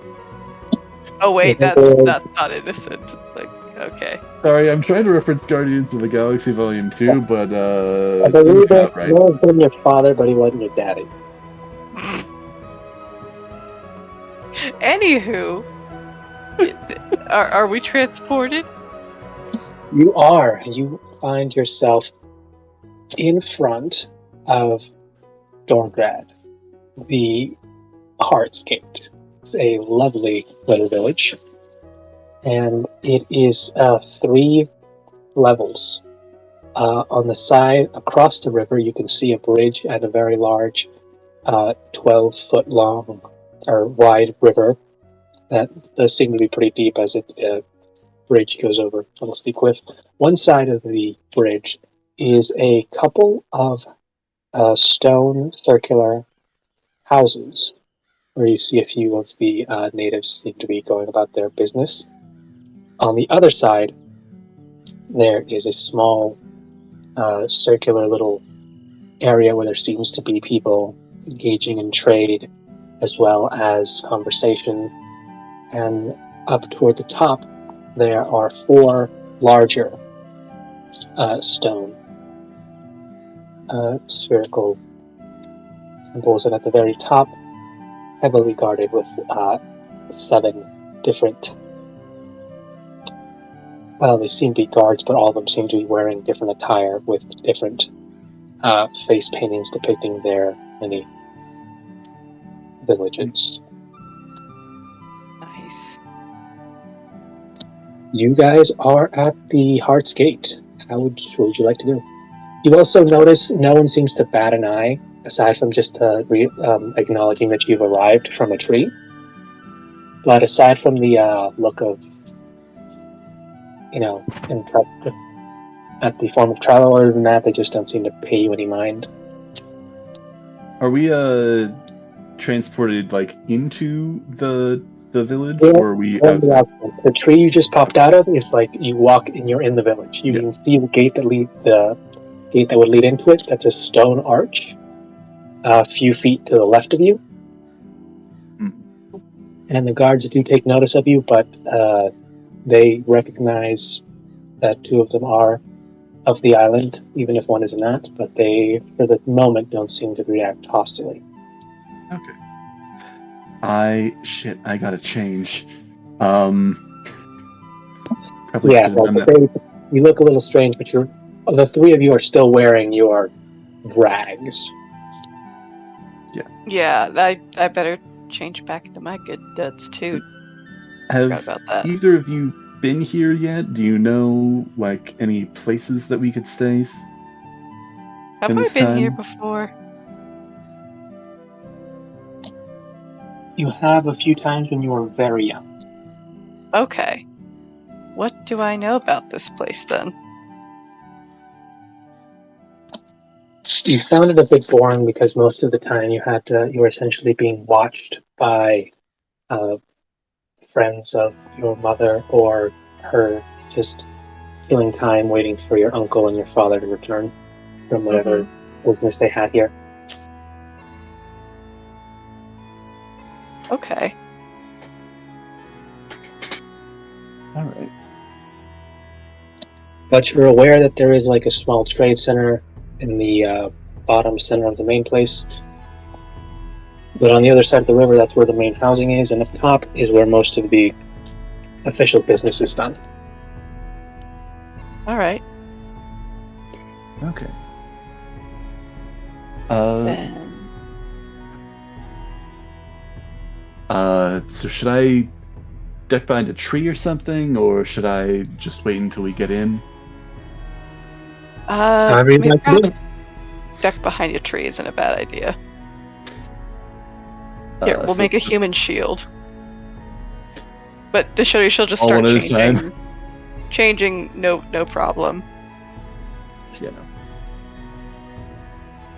Oh wait, that's not innocent. Like, okay. Sorry, I'm trying to reference Guardians of the Galaxy Volume 2, but I believe that right. he was been your father, but he wasn't your daddy. Anywho, are we transported? You are. You find yourself in front of Dorgrad, the Heart's Gate. It's a lovely little village, and it is 3 levels. On the side across the river, you can see a bridge and a very large 12-foot long or wide river that does seem to be pretty deep as it bridge goes over a little steep cliff. One side of the bridge is a couple of stone circular houses where you see a few of the natives seem to be going about their business. On the other side, there is a small circular little area where there seems to be people engaging in trade as well as conversation. And up toward the top, there are 4 larger stone spherical temples, and at the very top, heavily guarded with 7 different, well, they seem to be guards, but all of them seem to be wearing different attire with different face paintings depicting their many villages. Nice. You guys are at the Heart's Gate. What would you like to do? You also notice no one seems to bat an eye, aside from just acknowledging that you've arrived from a tree. But aside from the look of, at the form of travel, other than that, they just don't seem to pay you any mind. Are we transported into the village, or are we outside? The tree you just popped out of is like you walk and you're in the village. You can see the gate that would lead into it. That's a stone arch, a few feet to the left of you. And the guards do take notice of you, but they recognize that 2 of them are of the island, even if one is not. But they, for the moment, don't seem to react hostilely. Okay. I gotta change. Probably yeah, you look a little strange, but the 3 of you are still wearing your rags. Yeah, I better change back into my good duds too. Have about that. Either of you been here yet? Do you know any places that we could stay? Have I been here before? You have a few times when you were very young. Okay. What do I know about this place then? You found it a bit boring because most of the time you were essentially being watched by friends of your mother or her, just killing time waiting for your uncle and your father to return from whatever business they had here. Okay. All right. But you're aware that there is a small trade center in the bottom center of the main place. But on the other side of the river, that's where the main housing is, and up top is where most of the official business is done. All right. Okay. So should I duck behind a tree or something, or should I just wait until we get in? Perhaps duck behind a tree isn't a bad idea. Here, we'll make a human shield. But she'll just start changing. Changing, no problem. Yeah, no.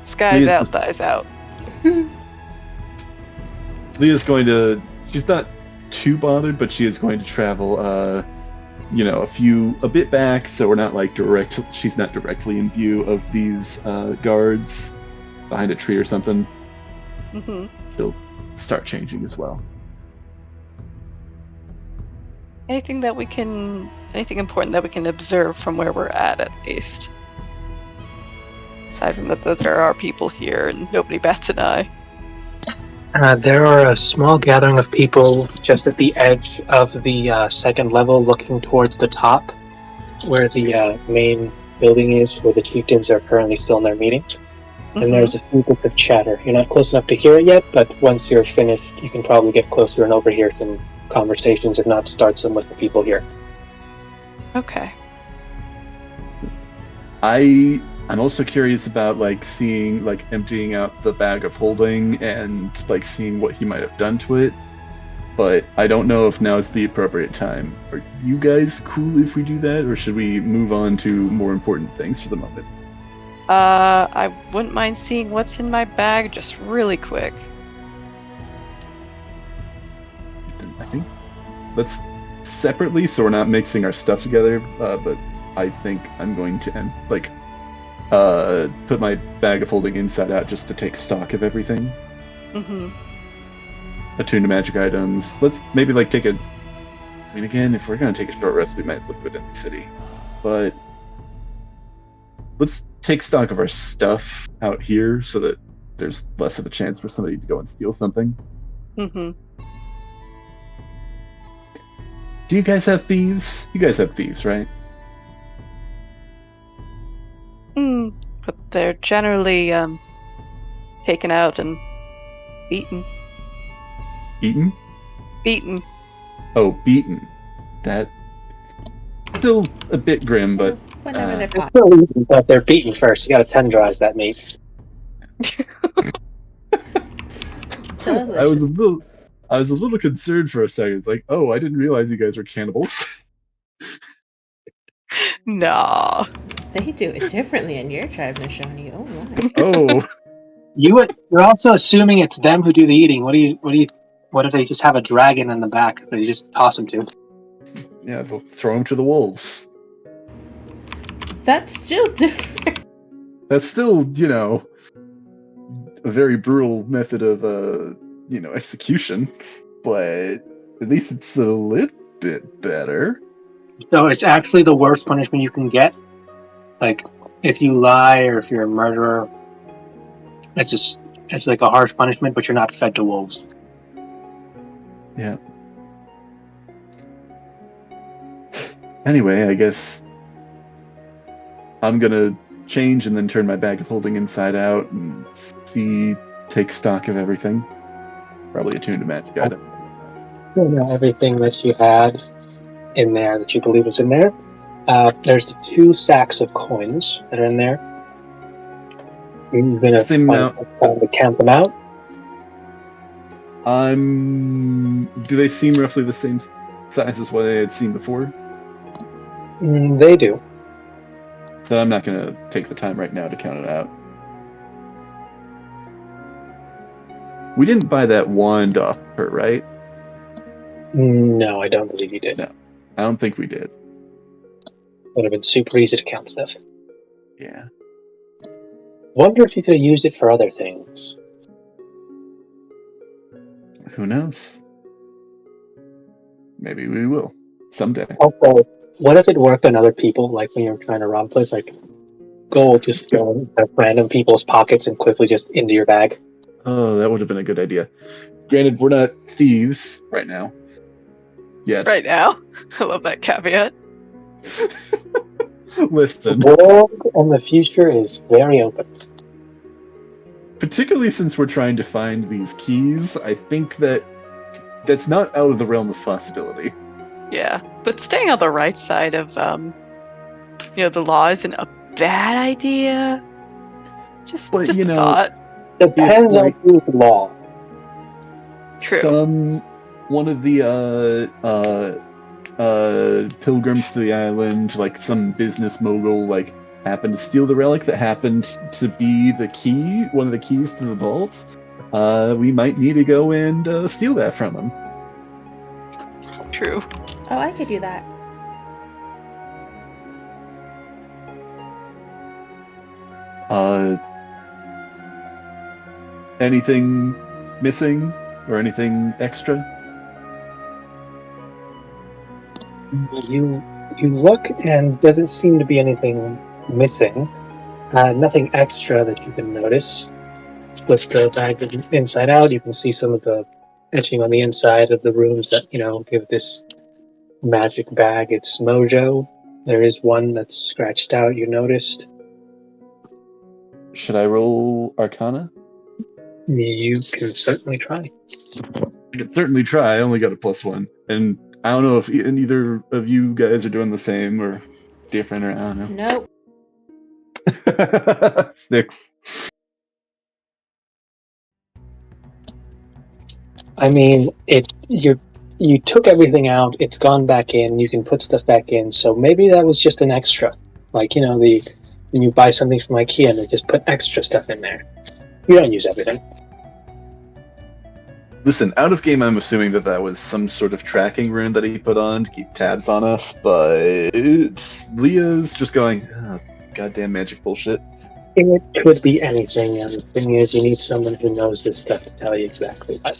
Sky's out, dies out. Leah's going to... She's not too bothered, but she is going to travel, a bit back, so we're not she's not directly in view of these guards behind a tree or something. Mm-hmm. She'll start changing as well. Anything important that we can observe from where we're at least. Aside from that there are people here and nobody bats an eye. There are a small gathering of people just at the edge of the second level, looking towards the top, where the main building is, where the chieftains are currently still in their meeting. And there's a few bits of chatter. You're not close enough to hear it yet, but once you're finished, you can probably get closer and overhear some conversations, if not start some with the people here. Okay. I'm also curious about like seeing like emptying out the bag of holding and like seeing what he might have done to it. But I don't know if now is the appropriate time. Are you guys cool if we do that, or should we move on to more important things for the moment? I wouldn't mind seeing what's in my bag just really quick. Then I think let's separately, so we're not mixing our stuff together. But I think I'm going to put my bag of holding inside out just to take stock of everything. Attune to magic items. Let's maybe like take a. I mean, again, if we're gonna take a short rest, we might as well do it in the city. But let's take stock of our stuff out here so that there's less of a chance for somebody to go and steal something. Do you guys have thieves? You guys have thieves, right? But they're generally taken out and beaten. Eaten? Beaten. Oh, beaten. That still a bit grim, but whenever they're caught. But they're beaten first. You gotta tenderize that meat. I was a little concerned for a second. It's like, oh, I didn't realize you guys were cannibals. Nah. They do it differently in your tribe, Nishoni. Oh my. Oh. You're also assuming it's them who do the eating. What if they just have a dragon in the back that you just toss them to? Yeah, they'll throw them to the wolves. That's still different. That's still, a very brutal method of, execution. But at least it's a little bit better. So it's actually the worst punishment you can get. Like, if you lie or if you're a murderer, it's like a harsh punishment, but you're not fed to wolves. Yeah. Anyway, I guess I'm gonna change and then turn my bag of holding inside out and take stock of everything. Probably attune to magic item. Everything that you had in there that you believe was in there. There's the 2 sacks of coins that are in there. You're gonna to count them out. Do they seem roughly the same size as what I had seen before? They do. So I'm not gonna take the time right now to count it out. We didn't buy that wand off her, right? No, I don't believe you did. No, I don't think we did. Would have been super easy to count stuff. Yeah. Wonder if you could have used it for other things. Who knows? Maybe we will someday. Also, what if it worked on other people, like when you're trying to rob a place, like gold just go in random people's pockets and quickly just into your bag? Oh, that would have been a good idea. Granted, we're not thieves right now. Yes. Right now? I love that caveat. Listen. The world and the future is very open. Particularly since we're trying to find these keys, I think that's not out of the realm of possibility. Yeah, but staying on the right side of, the law isn't a bad idea. Just a thought. Depends on who's law. True. One of the pilgrims to the island, like some business mogul, like happened to steal the relic that happened to be the key, one of the keys to the vault. We might need to go and steal that from him. True. Oh, I could do that. Anything missing or anything extra? You look and doesn't seem to be anything missing. Nothing extra that you can notice. flip the bag inside out, you can see some of the etching on the inside of the rooms that, give this magic bag its mojo. There is one that's scratched out, you noticed. Should I roll Arcana? You can certainly try. I can certainly try. I only got a +1. And I don't know if either of you guys are doing the same or different, or I don't know. Nope. 6. I mean, you took everything out, it's gone back in, you can put stuff back in, so maybe that was just an extra. Like, when you buy something from IKEA and they just put extra stuff in there. You don't use everything. Listen, out of game, I'm assuming that was some sort of tracking rune that he put on to keep tabs on us, but Leah's just going, oh, goddamn magic bullshit. It could be anything, and the thing is, you need someone who knows this stuff to tell you exactly what.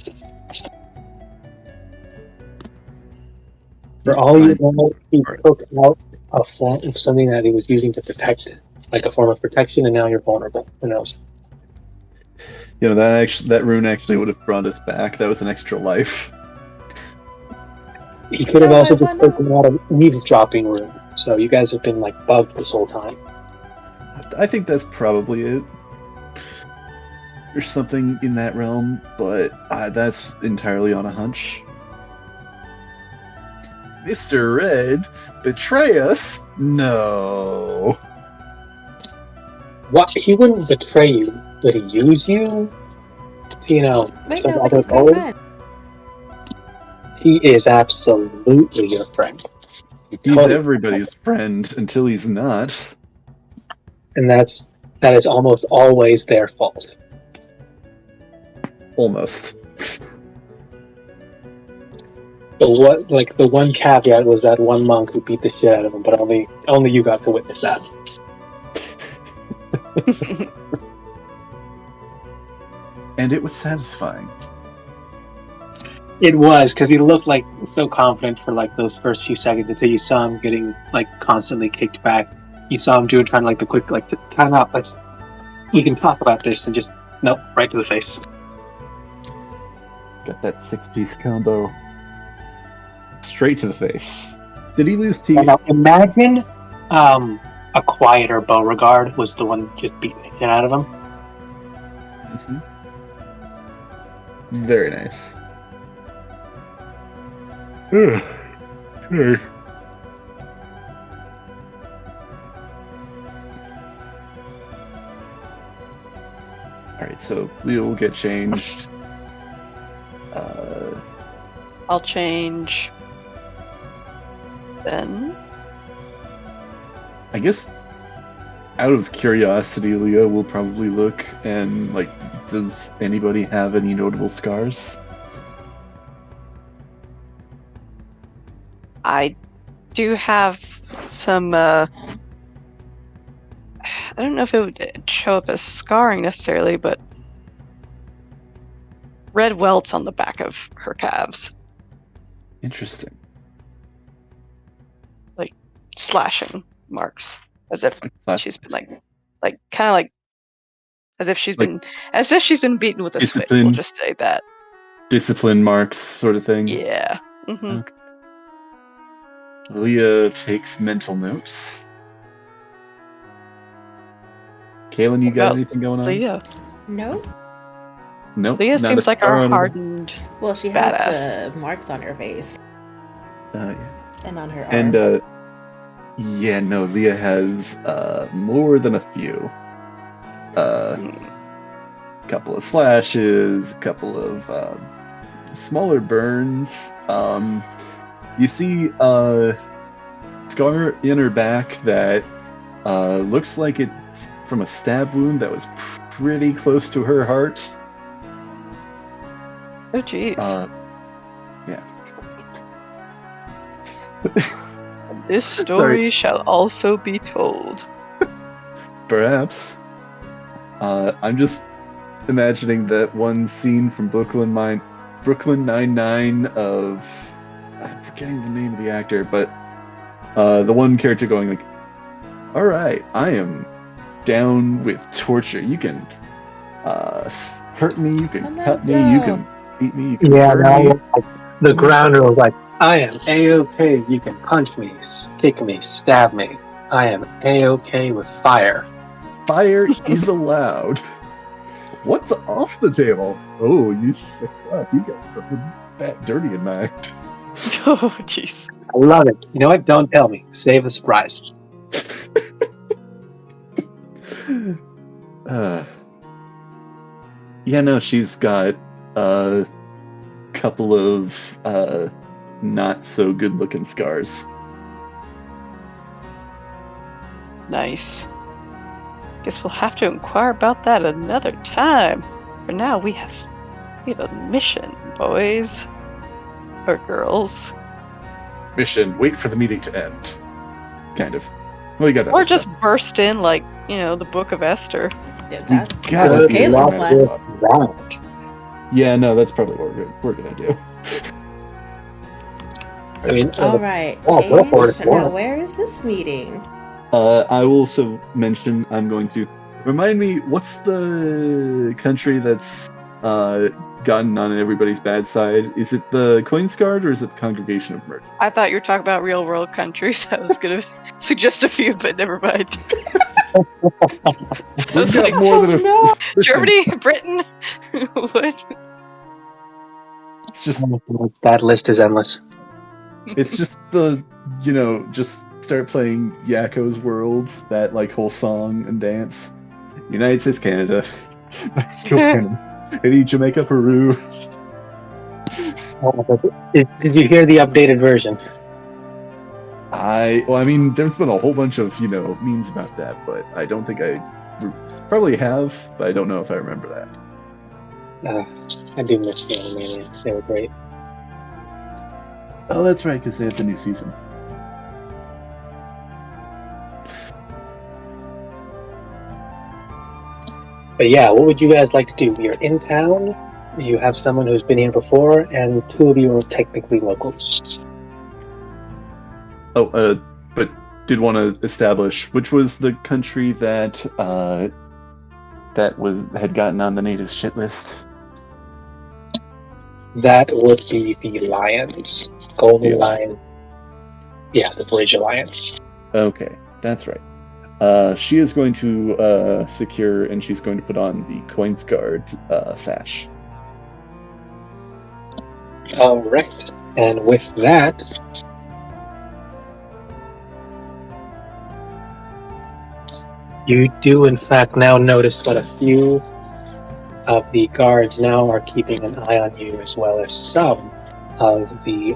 For all you know, he took out a form of something that he was using to protect, like a form of protection, and now you're vulnerable. Who knows? That rune actually would have brought us back. That was an extra life. He could have also just taken out an eavesdropping rune, so you guys have been, bugged this whole time. I think that's probably it. There's something in that realm, but that's entirely on a hunch. Mr. Red, betray us? No. What? He wouldn't betray you. Would he use you? Wait, no, but he's my friend. He is absolutely your friend. He's everybody's friend until he's not. And that is almost always their fault. Almost. But the one caveat was that one monk who beat the shit out of him, but only you got to witness that. And it was satisfying. It was, because he looked so confident for those first few seconds until you saw him getting constantly kicked back. You saw him doing trying the quick time out. We can talk about this, and just nope, right to the face. Got that 6-piece combo. Straight to the face. Did he lose teeth? Now imagine a quieter Beauregard was the one just beating the shit out of him. Mm-hmm. Very nice. Alright, so Leo will get changed. I'll change. Then I guess out of curiosity, Leo will probably look and does anybody have any notable scars? I do have some I don't know if it would show up as scarring necessarily, but red welts on the back of her calves. Interesting. Slashing marks, as if she's been as if she's been beaten with a spit. We'll just say that. Discipline marks, sort of thing. Yeah. Mm-hmm. Okay. Leah takes mental notes. Kaylin, you got anything going on? Leah? Nope. Nope. Leah seems like our hardened. Well, she has badass. the marks on her face. Yeah. And on her arm. And Leah has more than a few. Couple of slashes, a couple of smaller burns. You see a scar in her back that looks like it's from a stab wound that was pretty close to her heart. Oh, jeez. Yeah. This story shall also be told. Perhaps. I'm just imagining that one scene from Brooklyn Nine-Nine of... I'm forgetting the name of the actor, but the one character going alright, I am down with torture. You can hurt me, you can cut me, you can beat me, you can Yeah, burn me. the grounder was like, I am A-OK. You can punch me, kick me, stab me. I am A-OK with fire. Fire is allowed. What's off the table? Oh, you sick fuck. You got something fat dirty in mind. Oh, jeez. I love it. You know what? Don't tell me. Save the surprise. Yeah, no, she's got a couple of not so good looking scars. Nice. Guess we'll have to inquire about that another time. For now, we have a mission, boys. Or girls. Mission, wait for the meeting to end. Kind of. Well, you gotta Or just understand. burst in like, the Book of Esther. That gotta was be Caitlin's able to plan. Yeah, no, that's probably what we're gonna do. I mean, All right, go for it James. if you Now, want. where is this meeting? I will also mention I'm going to remind me, what's the country that's gotten on everybody's bad side? Is it the Coins Guard or is it the Congregation of Merchants? I thought you were talking about real world countries. I was gonna suggest a few, but never mind. We've got more than a no. listen, Germany, Britain. What? It's just that list is endless. it's just the just start playing Yakko's World, that like whole song and dance. United States, Canada, Mexico, Canada, Haiti, Jamaica, Peru. Did you hear the updated version? I mean, there's been a whole bunch of memes about that, but I don't think I probably have, but I don't know if I remember that. I do miss the Animaniacs. They were great. Oh, that's right, because they have the new season. But yeah, what would you guys like to do? You're in town, you have someone who's been here before, and two of you are technically locals. Oh, but did want to establish which was the country that had gotten on the native shit list. That would be the Lions. Golden Yeah. Lion. Yeah, the Village Alliance. Okay, that's right. She is going to secure, and she's going to put on the Coins Guard sash. Alright. And with that, you do in fact now notice that a few of the guards now are keeping an eye on you, as well as some of the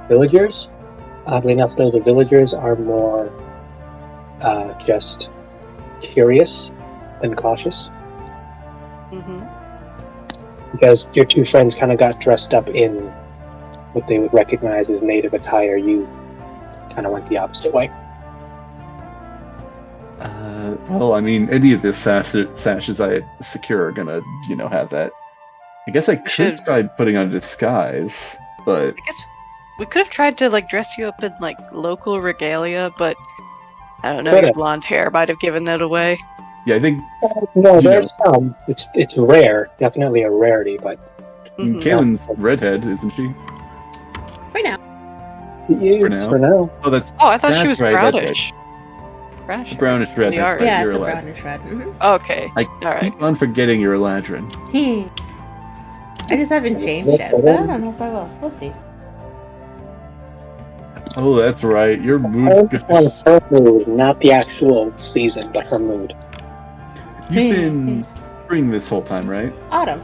villagers. Oddly enough, though, the villagers are more just curious than cautious, Mm-hmm. because your two friends kind of got dressed up in what they would recognize as native attire. You kind of went the opposite way. Well, I mean, any of the sashes I secure are gonna, have that. I guess I could Should. try putting on a disguise, but I guess we could have tried to dress you up in local regalia, but I don't know. Your Could've. blonde hair might have given that away. yeah, I think No, You there's some. It's rare, definitely a rarity, but Mhm. Kaylin's redhead, isn't she? For now. it's now. for now. Oh, that's Oh, I thought she That's was right, that's brownish. Brownish. brownish red. The That's art. right. Yeah, You're it's a Elad. brownish red. Mm-hmm. Okay. I All right. keep on forgetting you're Eladrin. I just haven't changed yet, but I don't know if I will. We'll see. Oh, that's right. Your mood's good. On her mood, not the actual season, but her mood. You've been spring this whole time, right? Autumn.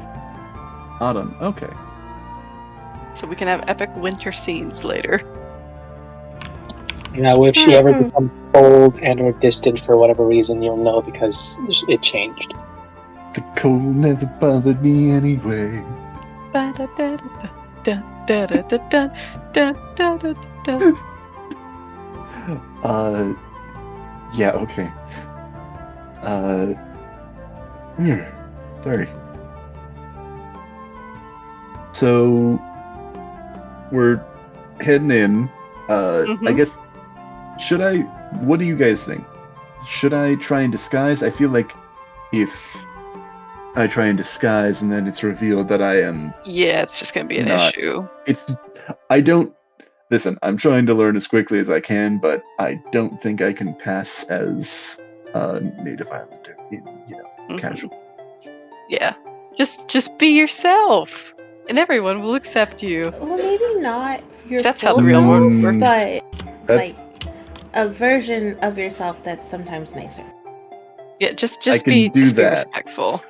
Autumn. Okay. So we can have epic winter scenes later. Now, if she ever becomes cold and or distant for whatever reason, you'll know because it changed. The cold never bothered me anyway. Yeah, okay. Sorry. So, we're heading in. I guess, what do you guys think? Should I try and disguise? I feel like if I try and disguise, and then it's revealed that I am Yeah, it's just gonna be an not. issue. I don't. Listen, I'm trying to learn as quickly as I can, but I don't think I can pass as a native islander in, casual. Yeah. Just be yourself, and everyone will accept you. Well, maybe not your That's full how the real world self, works. but That's- like a version of yourself that's sometimes nicer. Yeah, just can be do just be that. respectful.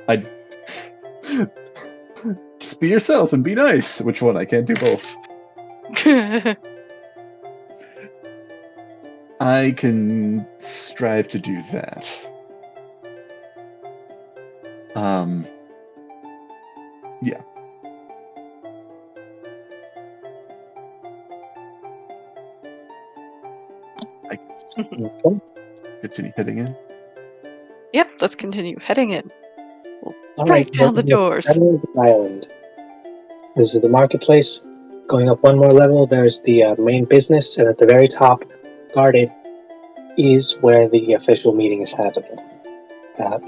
I just be yourself and be nice. Which one? I can't do both. I can strive to do that. Yeah. Okay. Continue heading in. Yep, let's continue heading in. We'll All break right, down the welcome to doors. center of the island. This is the marketplace. Going up one more level, there's the main business, and at the very top, guarded, is where the official meeting is happening.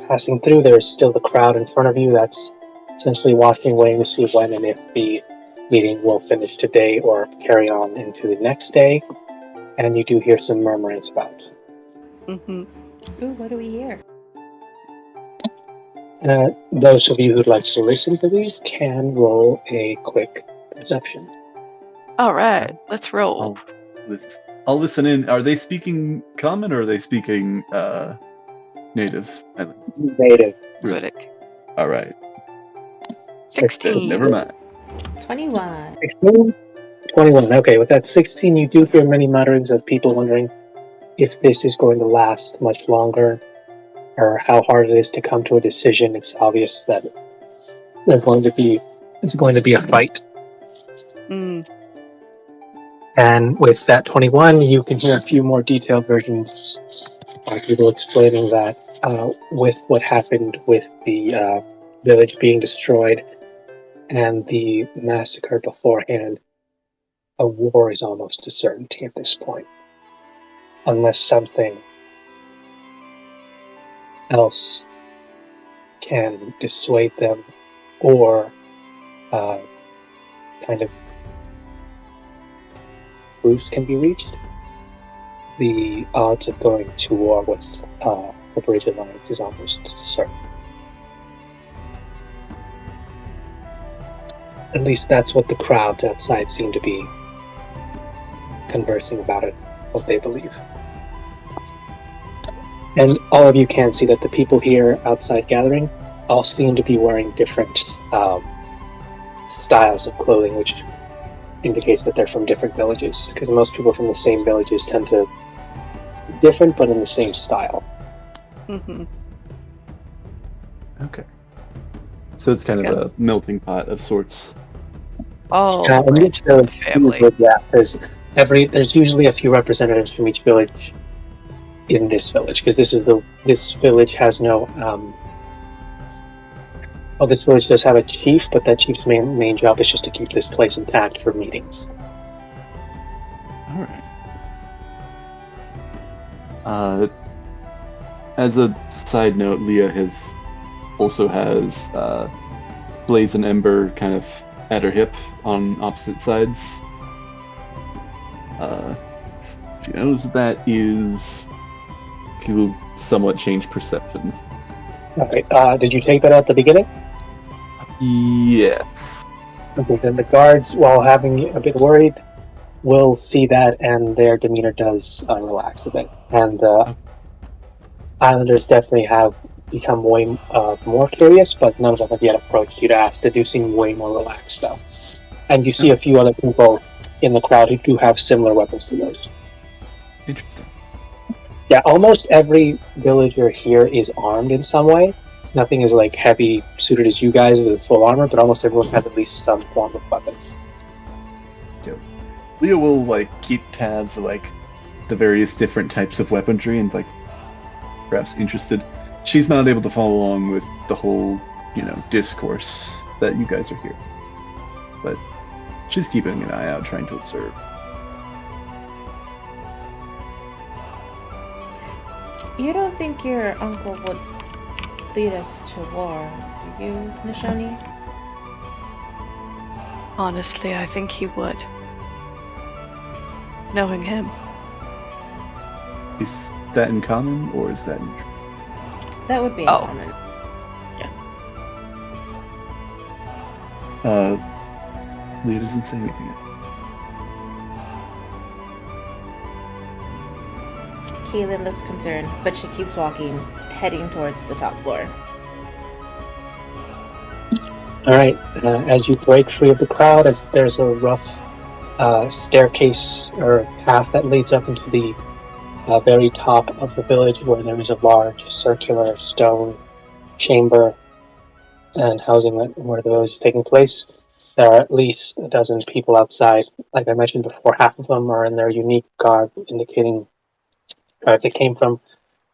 Passing through, there's still the crowd in front of you that's essentially watching, waiting to see when and if the meeting will finish today or carry on into the next day. And you do hear some murmurings about. Mm-hmm. Ooh, what do we hear? Those of you who'd like to listen to these can roll a quick perception. All right, let's roll. I'll listen in. Are they speaking common or are they speaking native? Native. Druidic. All right. 16. Never mind. 21. 16? 21. Okay, with that 16, you do hear many mutterings of people wondering if this is going to last much longer or how hard it is to come to a decision. It's obvious that it's going to be a fight. Mm. And with that 21, you can hear a few more detailed versions of people explaining that with what happened with the village being destroyed and the massacre beforehand, a war is almost a certainty at this point. Unless something else can dissuade them or kind of truce can be reached, the odds of going to war with the Bridge Alliance is almost certain. At least that's what the crowds outside seem to be conversing about it, what they believe. And all of you can see that the people here outside gathering all seem to be wearing different styles of clothing, which indicates that they're from different villages, because most people from the same villages tend to be different but in the same style. Mm-hmm. Okay. So it's kind of a melting pot of sorts. All and branches of the family. There's usually a few representatives from each village in this village, because this village has no this village does have a chief, but that chief's main job is just to keep this place intact for meetings. All right. As a side note, Leah also has Blaze and Ember kind of at her hip on opposite sides. She knows that will somewhat change perceptions. Okay, did you take that at the beginning? Yes. Okay, then the guards, while having a bit worried, will see that, and their demeanor does relax a bit. And Islanders definitely have become way more curious, but none of them have yet approached you to ask. They do seem way more relaxed, though. And you see a few other people in the crowd who do have similar weapons to yours. Interesting. Yeah, almost every villager here is armed in some way. Nothing is like heavy suited as you guys with full armor, but almost everyone has at least some form of weapon. Leah will keep tabs of the various different types of weaponry and perhaps interested. She's not able to follow along with the whole discourse that you guys are here, but she's keeping an eye out, trying to observe. You don't think your uncle would lead us to war, do you, Nishani? Honestly, I think he would. Knowing him. Is that in common, or is that in... That would be in common. Leah doesn't say anything yet. Kaylin looks concerned, but she keeps walking, heading towards the top floor. Alright, as you break free of the crowd, as there's a rough staircase or path that leads up into the very top of the village, where there is a large circular stone chamber and housing where the village is taking place. There are at least a dozen people outside. Like I mentioned before, half of them are in their unique garb, indicating where they came from.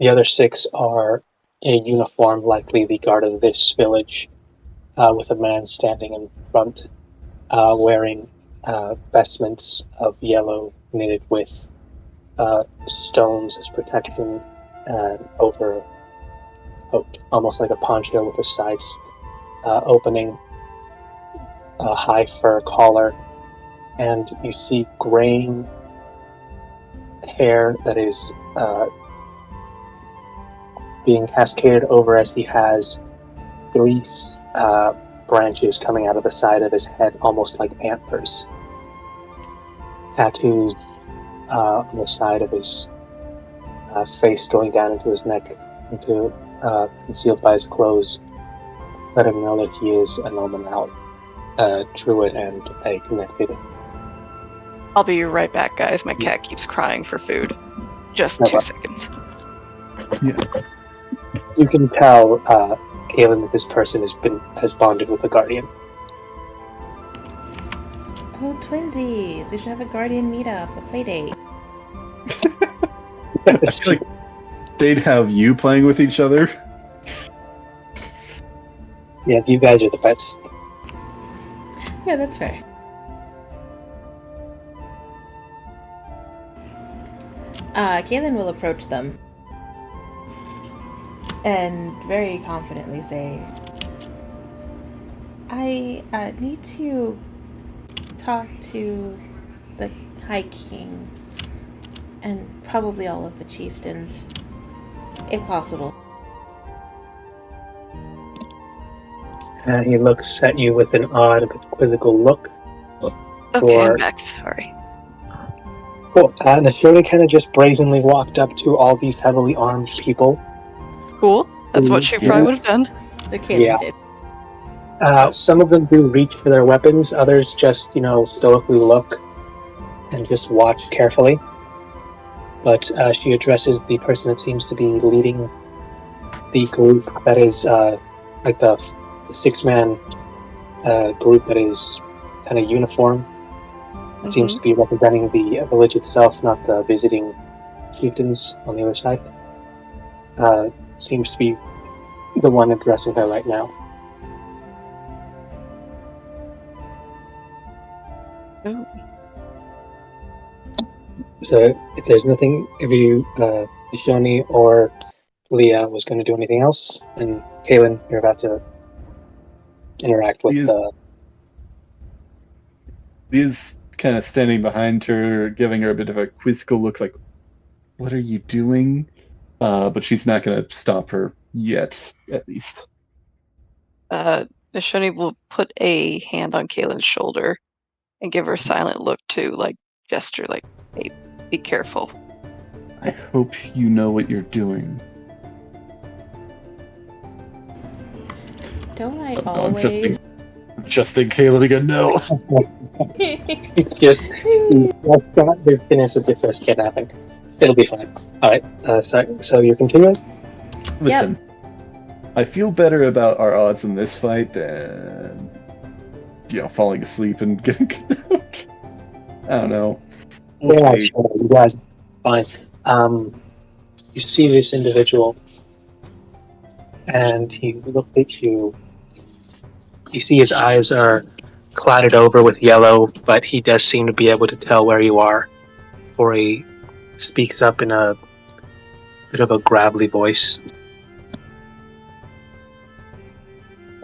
The other 6 are in a uniform, likely the guard of this village, with a man standing in front, wearing vestments of yellow knitted with stones as protection, and over almost like a poncho with the sides opening, a high fur collar, and you see graying hair that is being cascaded over as he has 3 branches coming out of the side of his head, almost like antlers. Tattoos on the side of his face going down into his neck, concealed by his clothes, let him know that he is a Nominal druid and a connected. I'll be right back, guys. My cat keeps crying for food. Just 2 seconds. Yeah. You can tell, Kaylin, that this person has bonded with the Guardian. Oh, twinsies! We should have a Guardian meetup, a play date. I feel like they'd have you playing with each other. Yeah, you guys are the pets. Yeah, that's fair. Kaylin will approach them and very confidently say, I need to talk to the High King and probably all of the chieftains, if possible. He looks at you with an odd but quizzical look. Okay, I'm back. Sorry. Cool. Nashori kind of just brazenly walked up to all these heavily armed people. Cool. That's what she probably would have done. The Kaylin did. Some of them do reach for their weapons. Others just, stoically look and just watch carefully. But she addresses the person that seems to be leading the group that is like the 6-man group that is kind of uniform. It seems to be representing the village itself, not the visiting chieftains on the other side. Seems to be the one addressing her right now. Ooh. So, if there's nothing, if you, Shoni or Leah was going to do anything else, and Kaylin, you're about to interact with Leah's kind of standing behind her, giving her a bit of a quizzical look, like, what are you doing? But she's not going to stop her yet, at least. Nishoni will put a hand on Kaylin's shoulder and give her a silent look to, like, gesture, like, hey, be careful. I hope you know what you're doing. Don't I Oh, always? I'm just in Kaylin again, no. just they're finished with the first kidnapping. It'll be fine. Alright, so you're continuing? Listen, I feel better about our odds in this fight than, falling asleep and getting kidnapped. I don't know. We'll see. Sure, you guys are fine. You see this individual, and he looked at you. You see his eyes are clouded over with yellow, but he does seem to be able to tell where you are, for he speaks up in a bit of a gravelly voice.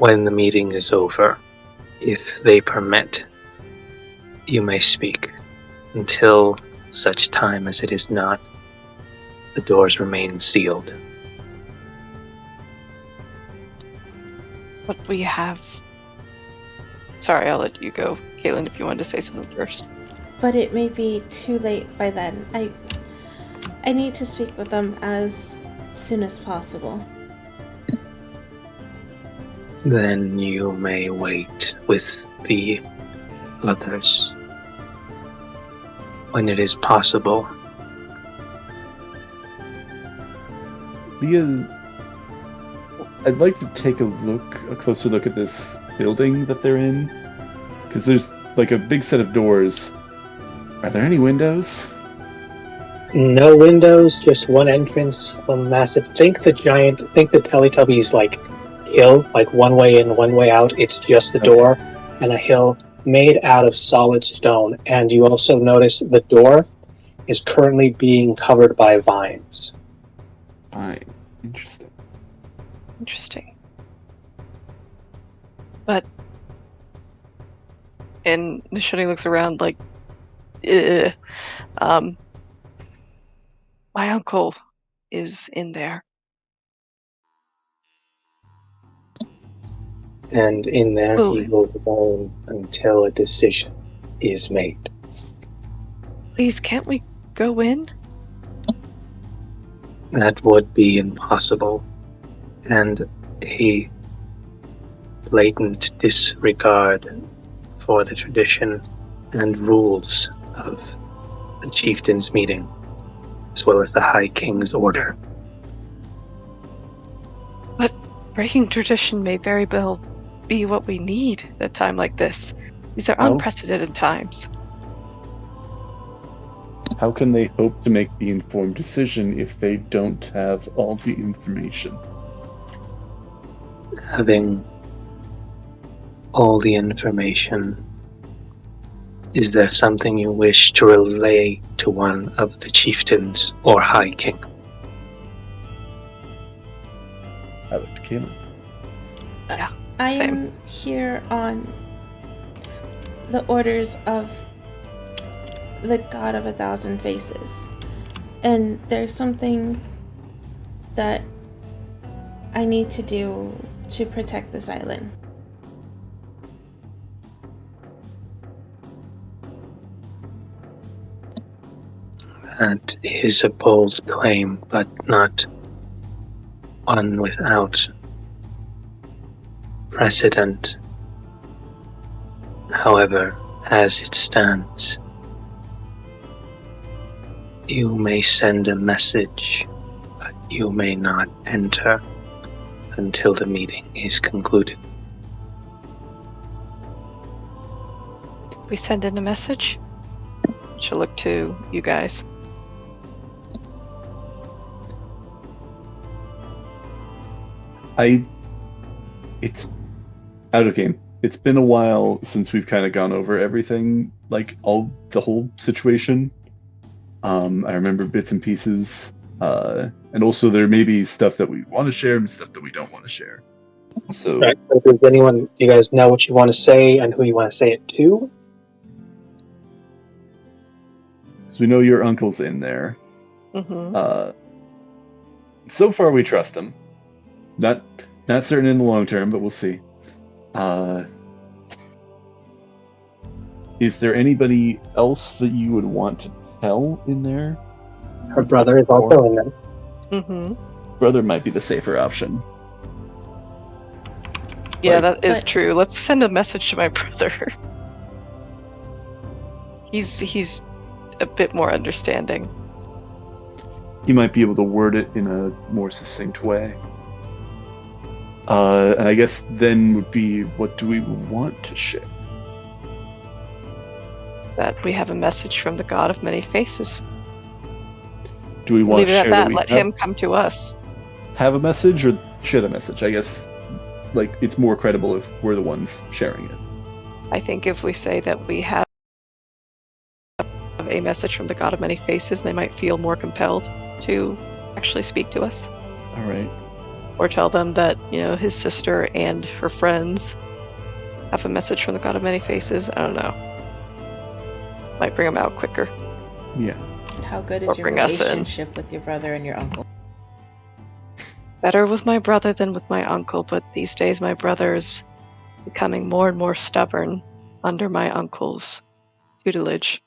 When the meeting is over, if they permit, you may speak. Until such time as it is not, the doors remain sealed. But we have... Sorry, I'll let you go, Caitlin, if you wanted to say something first. But it may be too late by then. I need to speak with them as soon as possible. Then you may wait with the others when it is possible. Leah, I'd like to take a closer look at this building that they're in, because there's like a big set of doors. Are there any windows? No windows, just one entrance, one massive. Think the Teletubbies like hill, like one way in, one way out. It's just the door and a hill made out of solid stone. And you also notice the door is currently being covered by vines. Fine. Interesting. Interesting. But... And Nishoni looks around like... my uncle is in there. And in there Ooh. he will remain until a decision is made. Please, can't we go in? That would be impossible, and a blatant disregard for the tradition and rules of the chieftain's meeting, as well as the High King's order. But breaking tradition may very well be what we need at a time like this. These are unprecedented times. How can they hope to make the informed decision if they don't have all the information? Having all the information, is there something you wish to relay to one of the chieftains or High King? I looked at Caitlin. Yeah, I same. am here on the orders of the God of 1,000 Faces. And there's something that I need to do to protect this island. That is a bold claim, but not one without precedent. However, as it stands, you may send a message, but you may not enter until the meeting is concluded. We send in a message? She'll look to you guys. It's out of game. It's been a while since we've kind of gone over everything, like the whole situation. I remember bits and pieces, and also there may be stuff that we want to share and stuff that we don't want to share. So, Right. If there's anyone, you guys know what you want to say and who you want to say it to? we know your uncle's in there. Mm-hmm. So far, we trust him. Not certain in the long term, but we'll see. Is there anybody else that you would want to tell in there? Her brother is also in there. Mm-hmm. Brother might be the safer option. Yeah, that is true. Let's send a message to my brother. He's a bit more understanding. He might be able to word it in a more succinct way. And I guess then would be, what do we want to share? That we have a message from the God of Many Faces. Do we want Leave to it share at that that. we Let him come to us. have a message, or share the message? I guess, like, it's more credible if we're the ones sharing it. I think if we say that we have a message from the God of Many Faces, they might feel more compelled to actually speak to us. All right. Or tell them that, his sister and her friends have a message from the God of Many Faces. I don't know. Might bring them out quicker. Yeah. How good Or is your bring us in. relationship with your brother and your uncle? Better with my brother than with my uncle, but these days my brother is becoming more and more stubborn under my uncle's tutelage.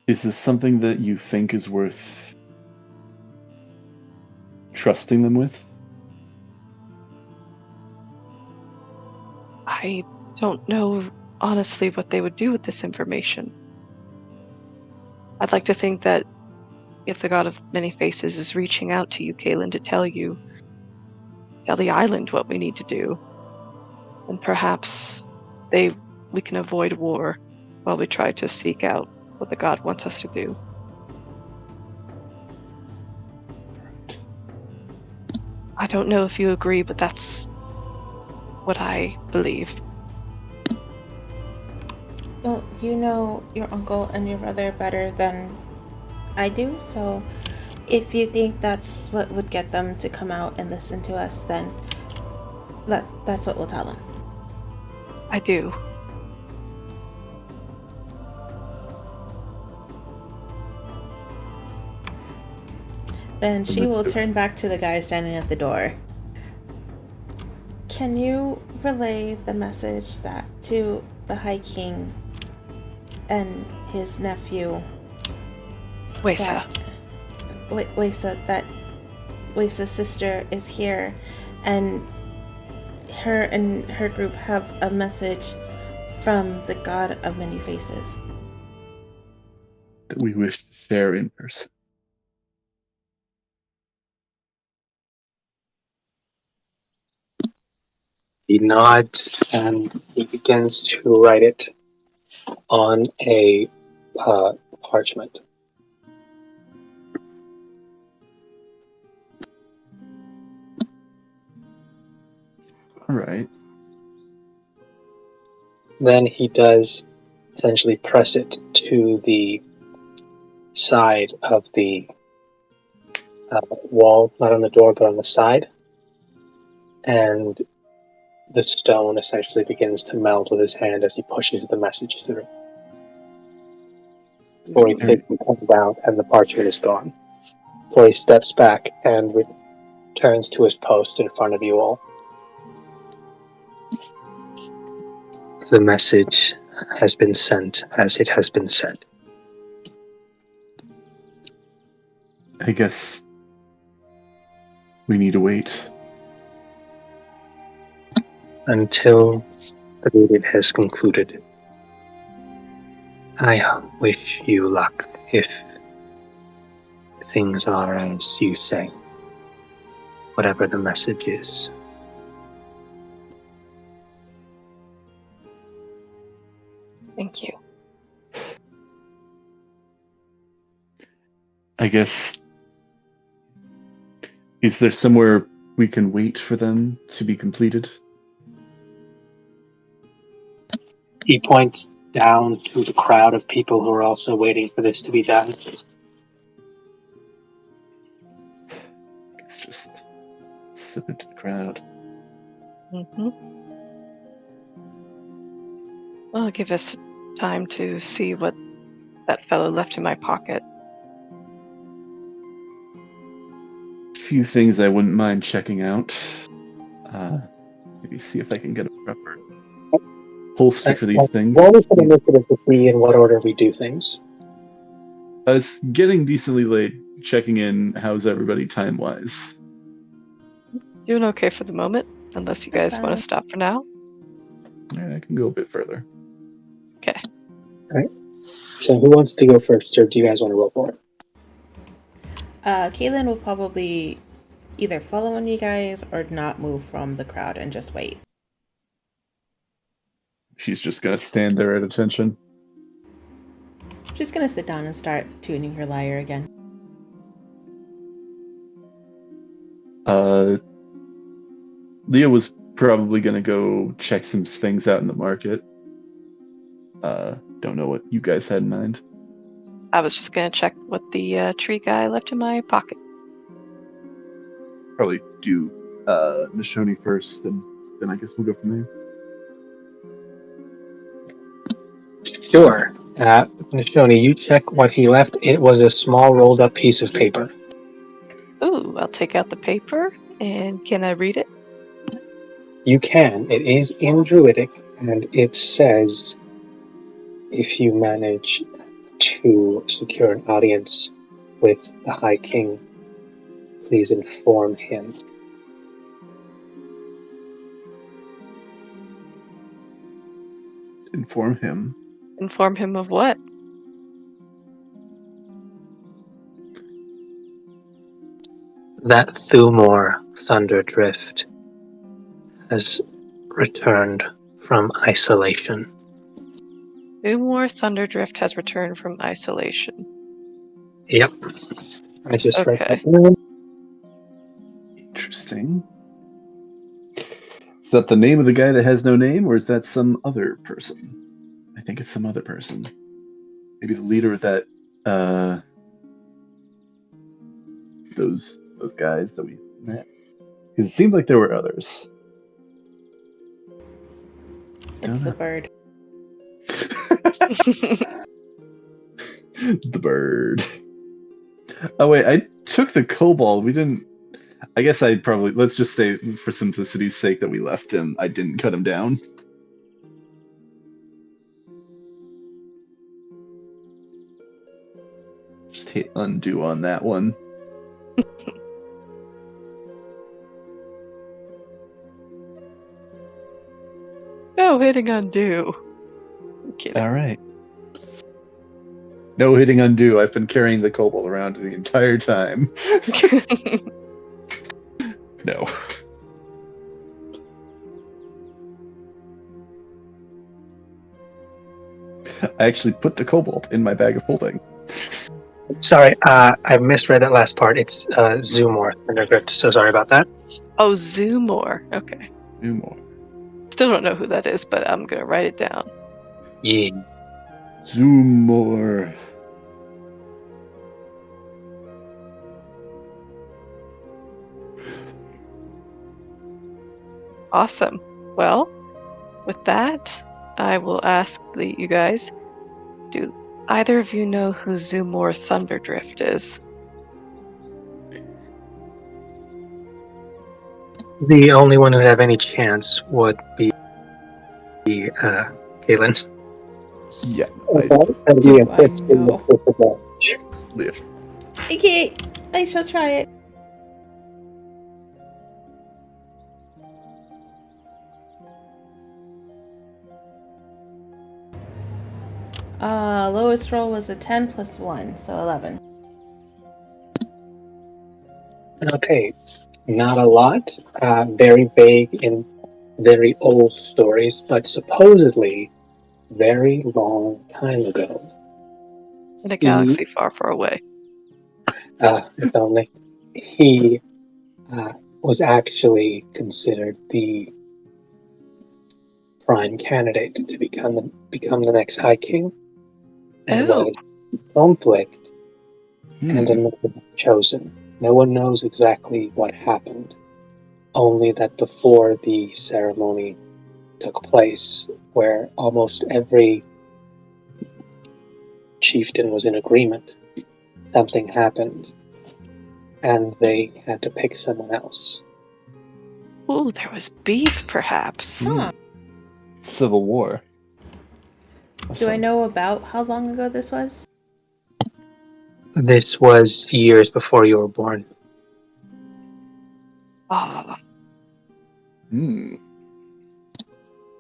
Is this something that you think is worth trusting them with? I don't know, honestly, what they would do with this information. I'd like to think that if the God of Many Faces is reaching out to you, Kaylin, to tell the island what we need to do, then perhaps we can avoid war while we try to seek out what the God wants us to do. I don't know if you agree, but that's what I believe. Well, you know your uncle and your brother better than I do, so if you think that's what would get them to come out and listen to us, then that's what we'll tell them. I do. Then she will turn back to the guy standing at the door. Can you relay the message to the High King and his nephew? Wesa. That Wesa's sister is here, and her group have a message from the God of Many Faces that we wish to share in person. He nods and he begins to write it on a parchment. All right. Then he does essentially press it to the side of the wall, not on the door, but on the side. And the stone essentially begins to melt with his hand as he pushes the message through. Before he takes the pen down and the parchment is gone. Before he steps back and returns to his post in front of you all. The message has been sent as it has been said. I guess we need to wait. Until the reading has concluded. I wish you luck if things are as you say. Whatever the message is. Thank you. I guess, is there somewhere we can wait for them to be completed? He points down to the crowd of people who are also waiting for this to be done. It's just slip into the crowd. Mm-hmm. Well, give us time to see what that fellow left in my pocket. Few things I wouldn't mind checking out. Maybe see if I can get a proper holster for these things. Roll me for initiative to see in what order we do things. It's getting decently late. Checking in. How's everybody time-wise? Doing okay for the moment, unless you guys want to stop for now. Yeah, I can go a bit further. Okay. Alright. So who wants to go first, or do you guys want to roll for it? Kaylin will probably either follow on you guys or not move from the crowd and just wait. She's just gonna stand there at attention. She's gonna sit down and start tuning her lyre again. Leah was probably gonna go check some things out in the market. Don't know what you guys had in mind. I was just gonna check what the tree guy left in my pocket. Probably do Nishoni first, and then I guess we'll go from there. Sure. Nishoni, you check what he left. It was a small rolled up piece of paper. Ooh, I'll take out the paper, and can I read it? You can. It is in Druidic, and it says, if you manage to secure an audience with the High King, please inform him. Inform him. Inform him of what? That Thumor Thunderdrift has returned from isolation. Umor Thunderdrift has returned from isolation. Yep. I just read Okay. that down. Interesting. Is that the name of the guy that has no name, or is that some other person? I think it's some other person. Maybe the leader of that those guys that we met. Because it seemed like there were others. It's the bird. The bird. Oh wait, I took the kobold. We didn't. I guess I'd probably, let's just say for simplicity's sake that we left him. I didn't cut him down. Just hit undo on that one. No hitting undo. I'm kidding. All right. No hitting undo. I've been carrying the kobold around the entire time. No. I actually put the kobold in my bag of holding. Sorry, I misread that last part. It's Zoomor Thunderdrift, so sorry about that. Oh, Zoomor. Okay. Zoomor. Still don't know who that is, but I'm gonna write it down. Yeah. Zoomor. Awesome. Well, with that, I will ask you guys, do either of you know who Zoomor Thunderdrift is? The only one who'd have any chance would be Caitlin. Yeah. Do I know? Yeah. Okay, I shall try it. Lowest roll was a 10 plus 1, so 11. Okay, not a lot. Very vague in very old stories, but supposedly very long time ago. In a galaxy far, far away. If only. He was actually considered the prime candidate to become the next High King. And was conflict and another chosen. No one knows exactly what happened, only that before the ceremony took place, where almost every chieftain was in agreement, something happened, and they had to pick someone else. Ooh, there was beef, perhaps. Huh. Civil War. Do I know about how long ago this was? This was years before you were born. Ah, Hmm.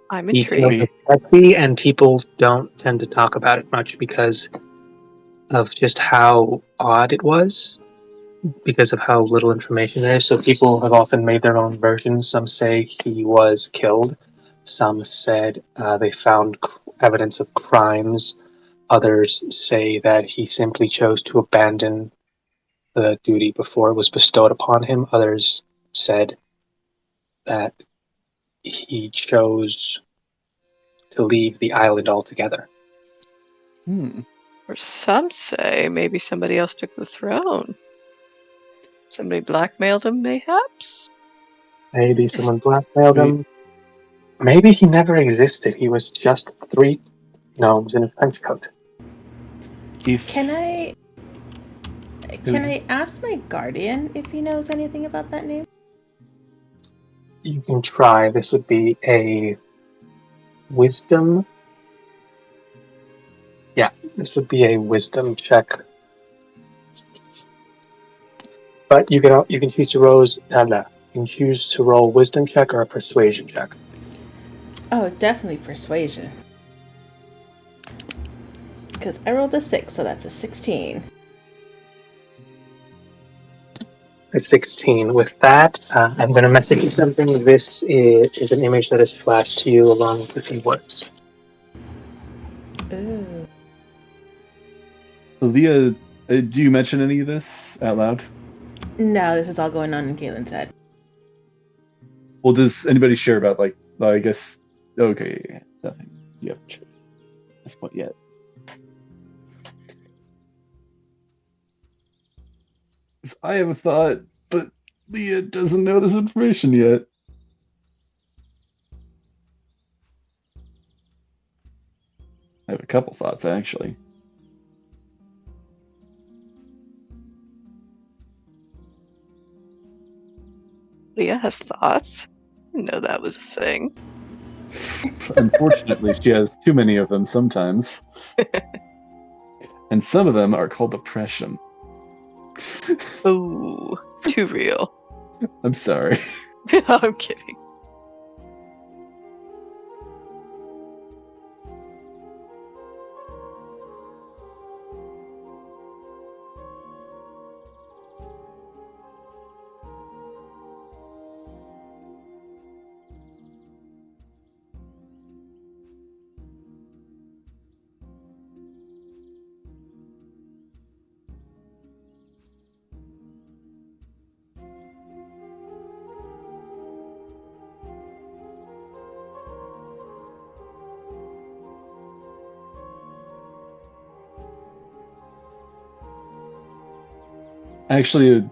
I'm Details intrigued. are touchy, and people don't tend to talk about it much because of just how odd it was, because of how little information there is. So people have often made their own versions. Some say he was killed. Some said they found evidence of crimes. Others say that he simply chose to abandon the duty before it was bestowed upon him. Others said that he chose to leave the island altogether. Hmm. Or some say maybe somebody else took the throne. Somebody blackmailed him, mayhaps? Maybe someone blackmailed him. Maybe he never existed. He was just 3 gnomes in a trench coat. Can I ask my guardian if he knows anything about that name? You can try. This would be a wisdom. Yeah, this would be a wisdom check. But you can choose to roll wisdom check or a persuasion check. Oh, definitely persuasion. Because I rolled a 6, so that's a 16. A 16. With that, I'm going to message you something. This is an image that is flashed to you along with the words. Ooh. Leah, do you mention any of this out loud? No, this is all going on in Caitlin's head. Well, does anybody share about, like, I guess... Okay, nothing. You haven't shared at this point yet. I have a thought, but Leah doesn't know this information yet. I have a couple thoughts, actually. Leah has thoughts? I didn't know that was a thing. Unfortunately, she has too many of them sometimes. And some of them are called depression. Ooh, too real. I'm sorry. I'm kidding. Actually, it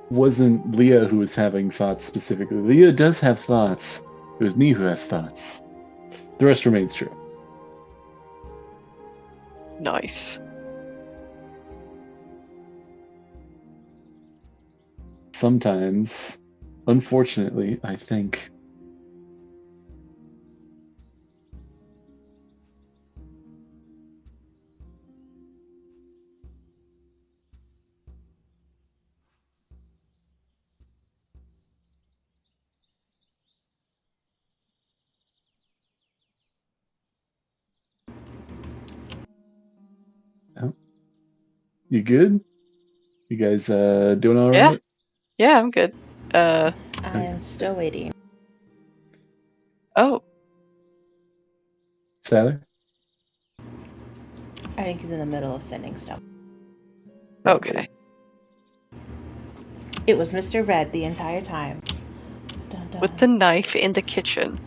wasn't Leah who was having thoughts specifically. Leah does have thoughts. It was me who has thoughts. The rest remains true. Nice. Sometimes, unfortunately, I think. Oh. You good? You guys doing all right? Yeah, I'm good. I am still waiting. Oh, Sally? I think he's in the middle of sending stuff. okay. It was Mr. Red the entire time. Dun, dun. With the knife in the kitchen.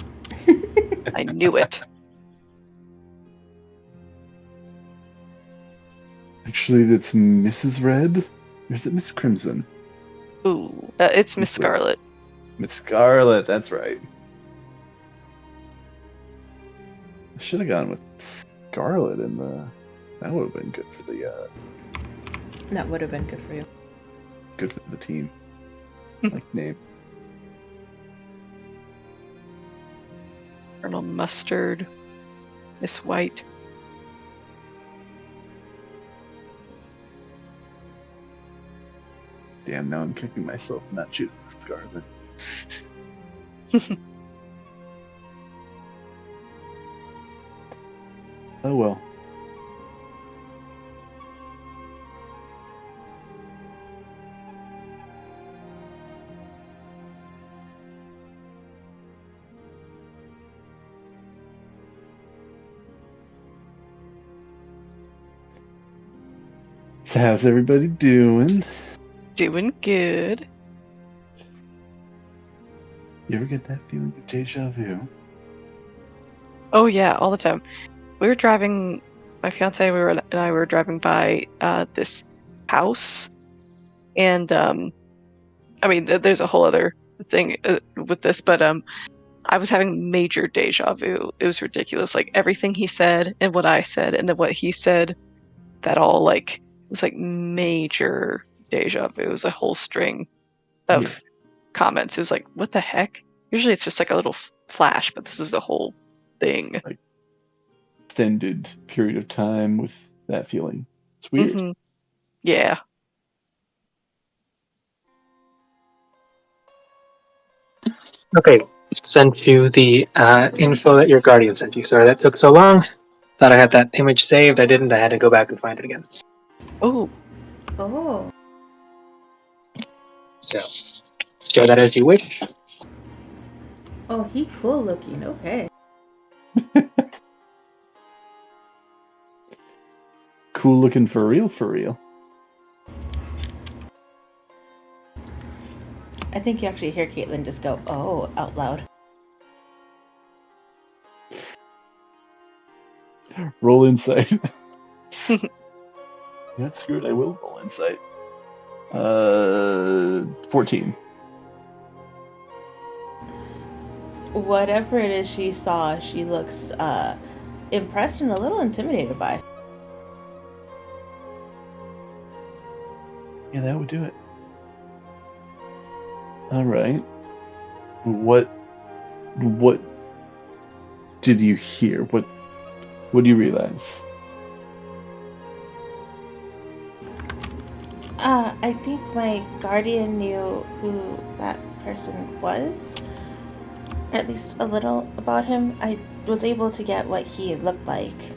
I knew it. Actually, that's Mrs. Red? Or is it Miss Crimson? Ooh, it's Miss Scarlet. Miss Scarlet, that's right. I should have gone with Scarlet in the... That would have been good for the... That would have been good for you. Good for the team. Like name. Colonel Mustard. Miss White. Damn, now I'm kicking myself for not choosing Scarlet. Oh well. So how's everybody doing? Doing good. You ever get that feeling of deja vu? Oh yeah, all the time. We were driving my fiance and I were driving by this house, and I mean, there's a whole other thing with this, but I was having major deja vu. It was ridiculous. Like everything he said and what I said and then what he said, that all like was like major deja vu. It was a whole string of comments. It was like, what the heck? Usually it's just like a little flash, but this was the whole thing. Like extended period of time with that feeling. It's weird. Mm-hmm. Yeah. Okay, sent you the info that your guardian sent you. Sorry that took so long. Thought I had that image saved. I didn't. I had to go back and find it again. Oh. Oh. So, show that as you wish. Oh, he cool looking. Okay. Cool looking for real, for real. I think you actually hear Caitlin just go, "Oh," out loud. Roll insight. That's screwed. I will roll insight. 14. Whatever it is she saw, she looks impressed and a little intimidated by. Yeah, that would do it. All right. What did you hear? What do you realize? I think my guardian knew who that person was. Or at least a little about him. I was able to get what he looked like.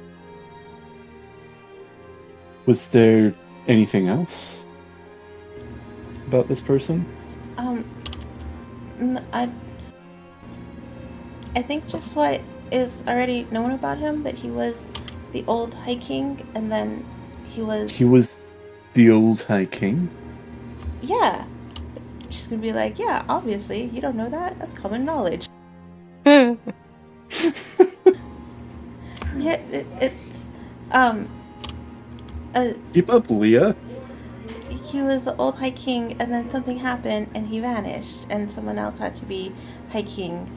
Was there anything else about this person? I think just what is already known about him, that he was the old High King, and then he was the old High King? Yeah. She's gonna be like, yeah, obviously, you don't know that? That's common knowledge. Yeah, it's Keep up, Leah. he was the old High King, and then something happened, and he vanished, and someone else had to be High King.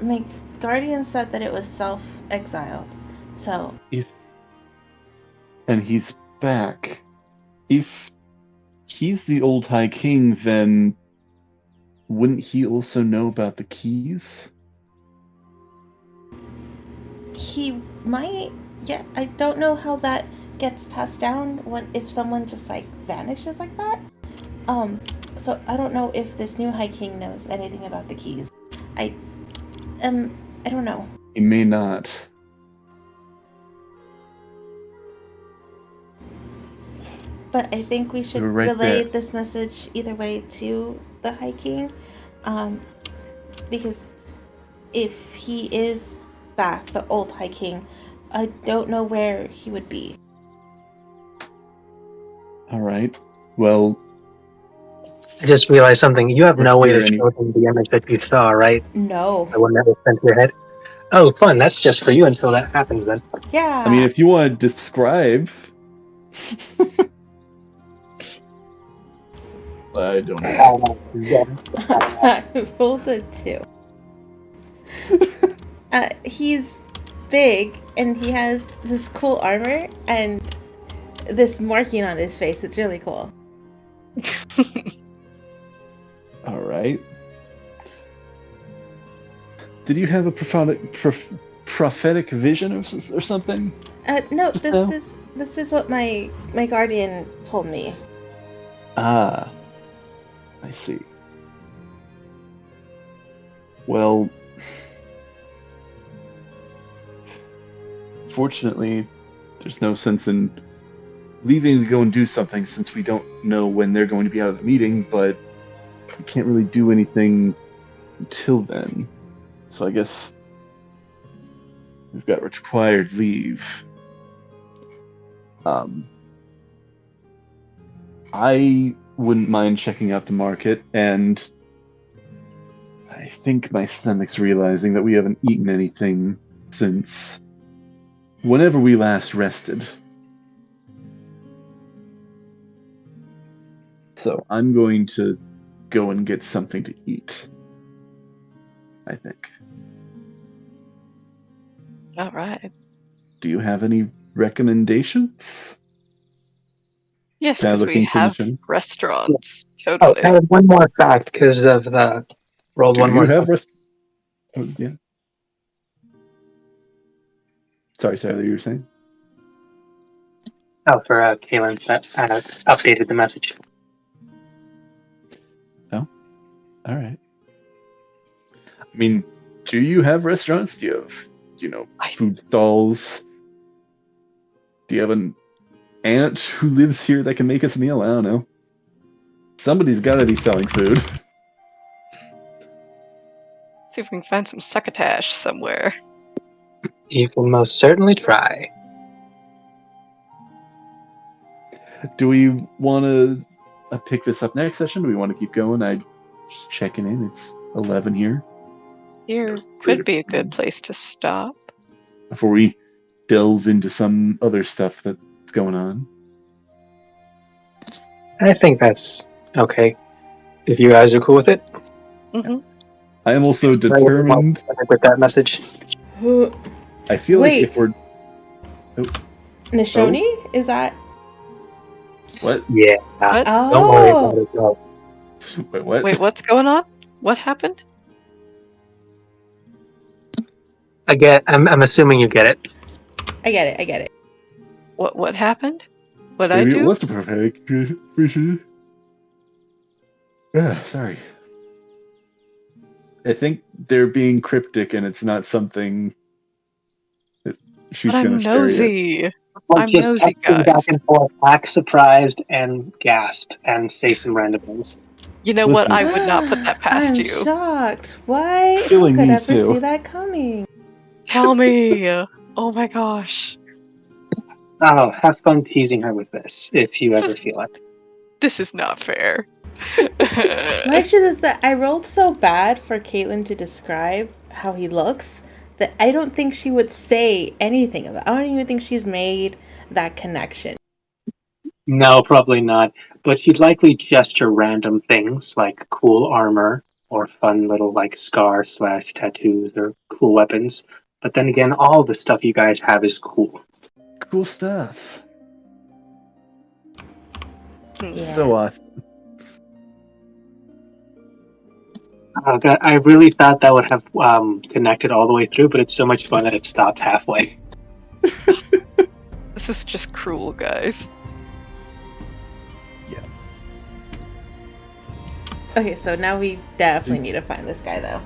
My guardian said that it was self-exiled, so... And he's back. If he's the old High King, then wouldn't he also know about the keys? He might... Yeah, I don't know how that gets passed down if someone just, like, vanishes like that. So I don't know if this new High King knows anything about the keys. I don't know. He may not. But I think we should relay this message either way to the High King. Because if he is back, the old High King, I don't know where he would be. Alright. Well... I just realized something. You have no way to show them the image that you saw, right? No. The one that was sent to your head? Oh, fun. That's just for you until that happens, then. Yeah. I mean, if you want to describe... I don't know. I rolled a 2. He's big, and he has this cool armor, and this marking on his face. It's really cool. All right. Did you have a prophetic vision or something? No. This is what my guardian told me. Ah, I see. Well, fortunately, there's no sense in leaving to go and do something since we don't know when they're going to be out of the meeting, but we can't really do anything until then. So I guess we've got required leave. I wouldn't mind checking out the market, and I think my stomach's realizing that we haven't eaten anything since whenever we last rested. So I'm going to go and get something to eat, I think. All right. Do you have any recommendations? Yes, Kind of because we looking for the have show. restaurants. Oh, Totally. I have one more fact because of the rolled Do one you more. have Oh, yeah. Sorry, you were saying? Oh, for Kaylin that updated the message. Oh, all right. I mean, do you have restaurants? Do you have, food stalls? Do you have an aunt who lives here that can make us a meal? I don't know. Somebody's got to be selling food. See if we can find some succotash somewhere. You can most certainly try. Do we want to pick this up next session? Do we want to keep going? I just checking in. It's 11 here. Here could be a good place to stop. Before we delve into some other stuff that's going on. I think that's okay. If you guys are cool with it. Mm-hmm. I am also determined with that message. Who? I feel Wait. like if we're Nishoni? Is that? What? Yeah. What? Don't worry about it. No. Wait, what? Wait, what's going on? What happened? I'm assuming you get it. I get it. What happened? What Maybe I do? it was the perfect vision. Sorry. I think they're being cryptic, and it's not something that she's But I'm going to share yet. nosy. Like, I'm just nosy, texting guys. back and forth, act surprised and gasp and say some random things. You know Listen. what? I would not put that past I'm you. shocked. Why? Who Killing could me ever too. see that coming? Tell me. Oh my gosh. Oh, have fun teasing her with this if you This ever is- feel it. This is not fair. Actually, this that I rolled so bad for Caitlin to describe how he looks that I don't think she would say anything about. I don't even think she's made that connection. No, probably not. But she'd likely gesture random things like cool armor or fun little like scar/tattoos or cool weapons. But then again, all the stuff you guys have is cool. Cool stuff. Yeah. So awesome. I really thought that would have connected all the way through, but it's so much fun that it stopped halfway. This is just cruel, guys. Okay, so now we definitely need to find this guy, though.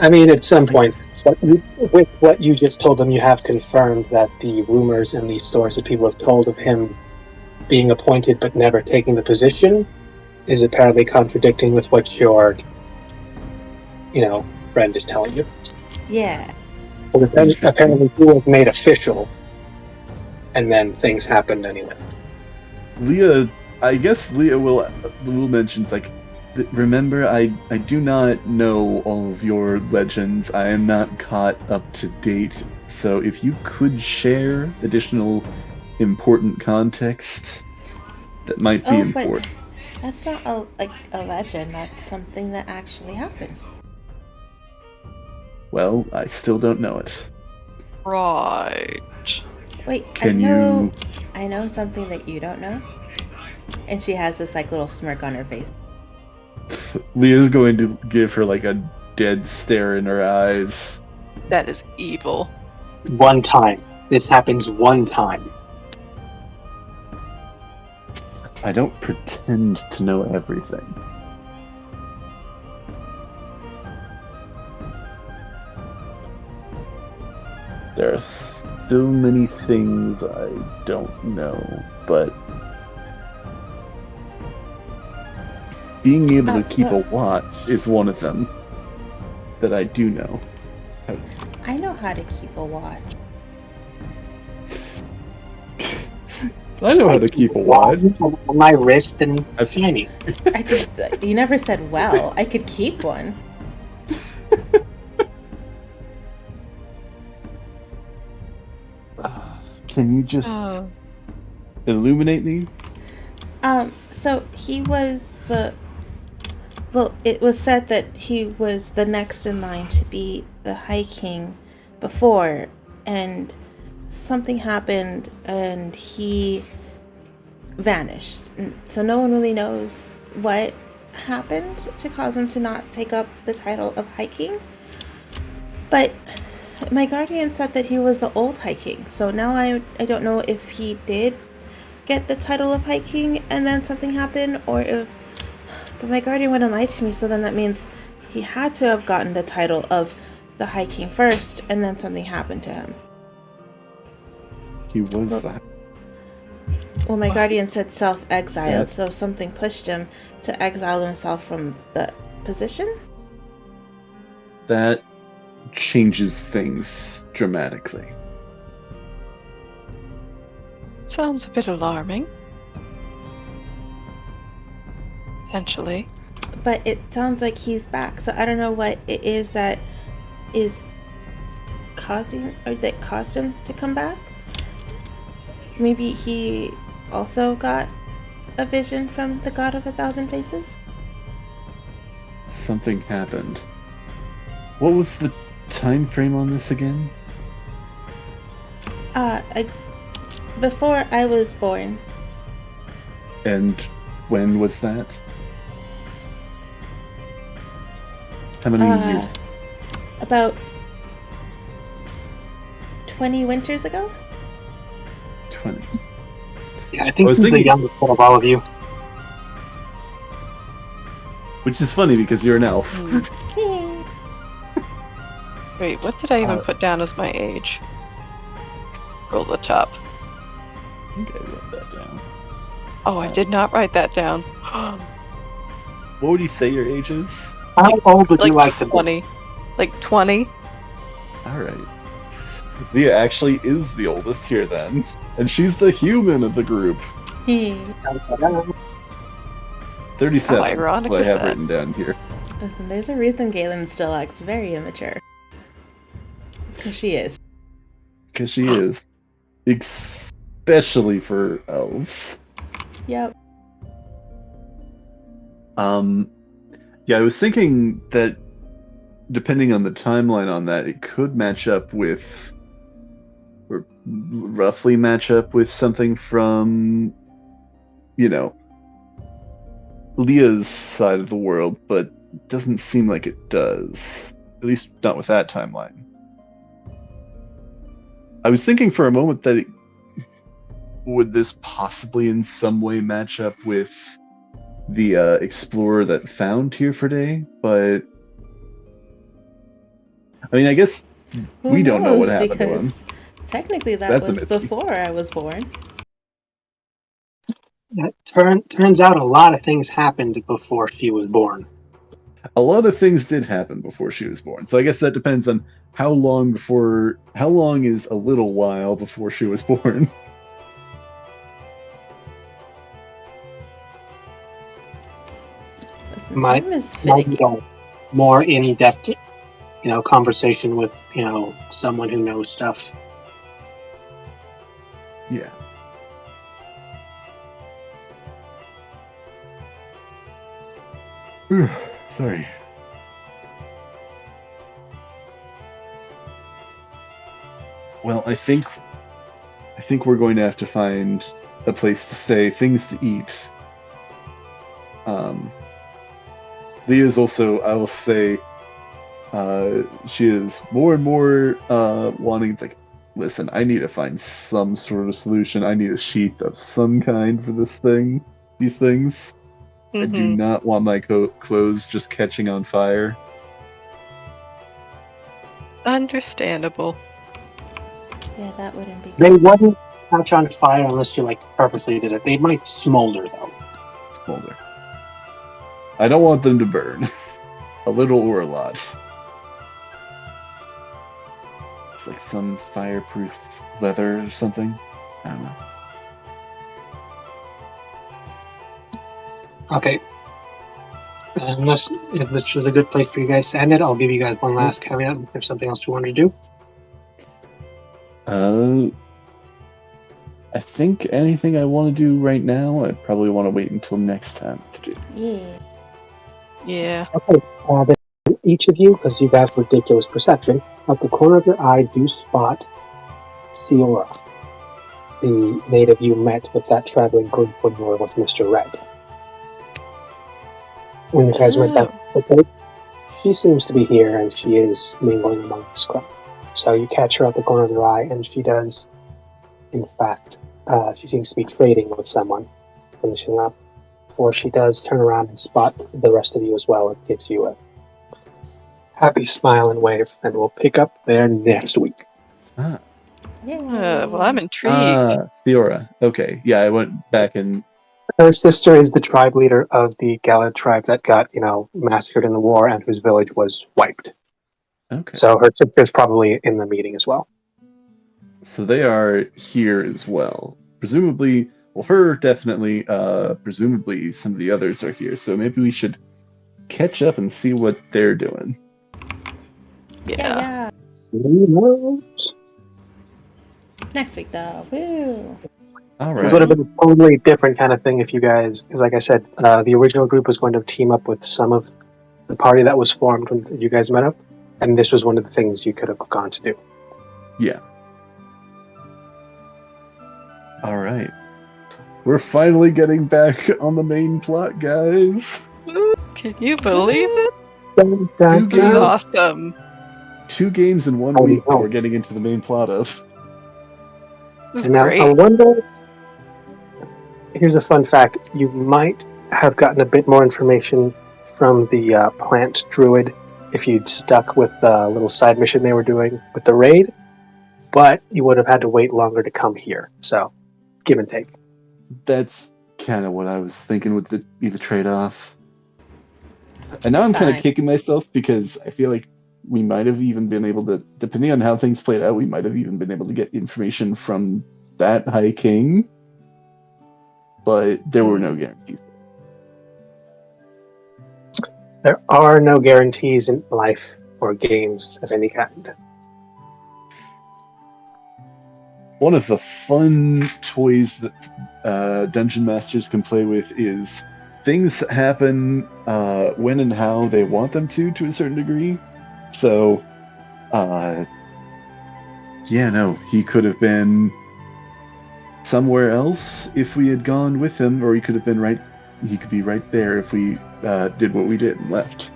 I mean, at some point, with what you just told them, you have confirmed that the rumors and the stories that people have told of him being appointed but never taking the position is apparently contradicting with what your, friend is telling you. Yeah. But apparently he was made official, and then things happened anyway. I guess Leah will mention, remember, I do not know all of your legends. I am not caught up to date. So if you could share additional important context, that might be important. But that's not a legend. That's something that actually happened. Well, I still don't know it. Right. Wait, Can I know something that you don't know. And she has this little smirk on her face. Leah's going to give her a dead stare in her eyes. That is evil. One time. This happens one time. I don't pretend to know everything. There are so many things I don't know, but being able to keep a watch is one of them that I do know. I know how to keep a watch. I know how to keep a watch. On my wrist and shiny. You never said well. I could keep one. Can you just illuminate me? So he was it was said that he was the next in line to be the High King before, and something happened and he vanished. So no one really knows what happened to cause him to not take up the title of High King. But my guardian said that he was the old High King. So now I don't know if he did get the title of High King and then something happened, or if... But my guardian wouldn't lie to me, so then that means he had to have gotten the title of the High King first, and then something happened to him. He was that. Well, my guardian said self-exiled, so something pushed him to exile himself from the position? That changes things dramatically. Sounds a bit alarming. Potentially. But it sounds like he's back, so I don't know what it is that is causing, or that caused him to come back. Maybe he also got a vision from the God of a Thousand Faces? Something happened. What was the time frame on this again? Before I was born. And when was that? How many years? About 20 winters ago? 20. Yeah, I think he's the youngest of all of you. Which is funny because you're an elf. Wait, what did I even put down as my age? Go to the top. I think I wrote that down. Oh, I did not write that down. What would you say your age is? How old would you like to be? 20. Like 20? Alright. Leah actually is the oldest here then. And she's the human of the group. 37. How ironic what is I have that? written down here. Listen, there's a reason Galen still acts very immature. Because she is. Because she is. Especially for elves. Yep. Yeah, I was thinking that depending on the timeline on that, it could match up with, or roughly match up with something from, Leah's side of the world, but it doesn't seem like it does. At least not with that timeline. I was thinking for a moment that would this possibly in some way match up with the explorer that found Tearford, but I mean, I guess we don't know what happened to him. Technically, that was before I was born. It turns out a lot of things happened before she was born. A lot of things did happen before she was born, so I guess that depends on how long is a little while before she was born. Might more in-depth, conversation with, someone who knows stuff. Yeah. Sorry. Well, I think we're going to have to find a place to stay, things to eat. Leah's also, I will say, she is more and more wanting. It's like, listen, I need to find some sort of solution. I need a sheath of some kind for these things. I do not want my clothes just catching on fire. Understandable. Yeah, that wouldn't be good. They wouldn't catch on fire unless you, purposely did it. They might smolder, though. Smolder. I don't want them to burn. A little or a lot. It's like some fireproof leather or something. I don't know. Okay. If this was a good place for you guys to end it, I'll give you guys one last caveat if there's something else you want to do. I think anything I want to do right now, I probably want to wait until next time to do. Yeah. Yeah. Okay, then each of you, because you have ridiculous perception, at the corner of your eye do spot Ciora, the native you met with that traveling group when you were with Mr. Red. When you guys went back, okay, she seems to be here and she is mingling among the scrub. So you catch her at the corner of your eye, and she does, in fact, she seems to be trading with someone, finishing up. Before she does turn around and spot the rest of you as well, it gives you a happy smile and wave, and we'll pick up there next week. Ah. Well, I'm intrigued. Theora. Okay. Yeah, I went back and... Her sister is the tribe leader of the Gala tribe that got, massacred in the war and whose village was wiped. Okay. So her sister's probably in the meeting as well. So they are here as well. Presumably, well, her definitely, presumably some of the others are here. So maybe we should catch up and see what they're doing. Yeah. Who knows? Next week, though. Woo. All It would have right. been a totally different kind of thing if you guys, because like I said, the original group was going to team up with some of the party that was formed when you guys met up, and this was one of the things you could have gone to do. Yeah. All right. We're finally getting back on the main plot, guys. Can you believe it? Dun, dun, This is dun. awesome. 2 games in 1 Oh, week that no. we're getting into the main plot of. This is And now, great. I wonder. Here's a fun fact: you might have gotten a bit more information from the plant druid if you'd stuck with the little side mission they were doing with the raid, but you would have had to wait longer to come here. So, give and take. That's kind of what I was thinking would be the trade-off. And now I'm kind of Fine. kicking myself because I feel like we might have even been able to, depending on how things played out, we might have even been able to get information from that High King. But there were no guarantees. There are no guarantees in life or games of any kind. One of the fun toys that Dungeon Masters can play with is things happen when and how they want them to a certain degree. So, he could have been somewhere else if we had gone with him, or he could be right there if we did what we did and left.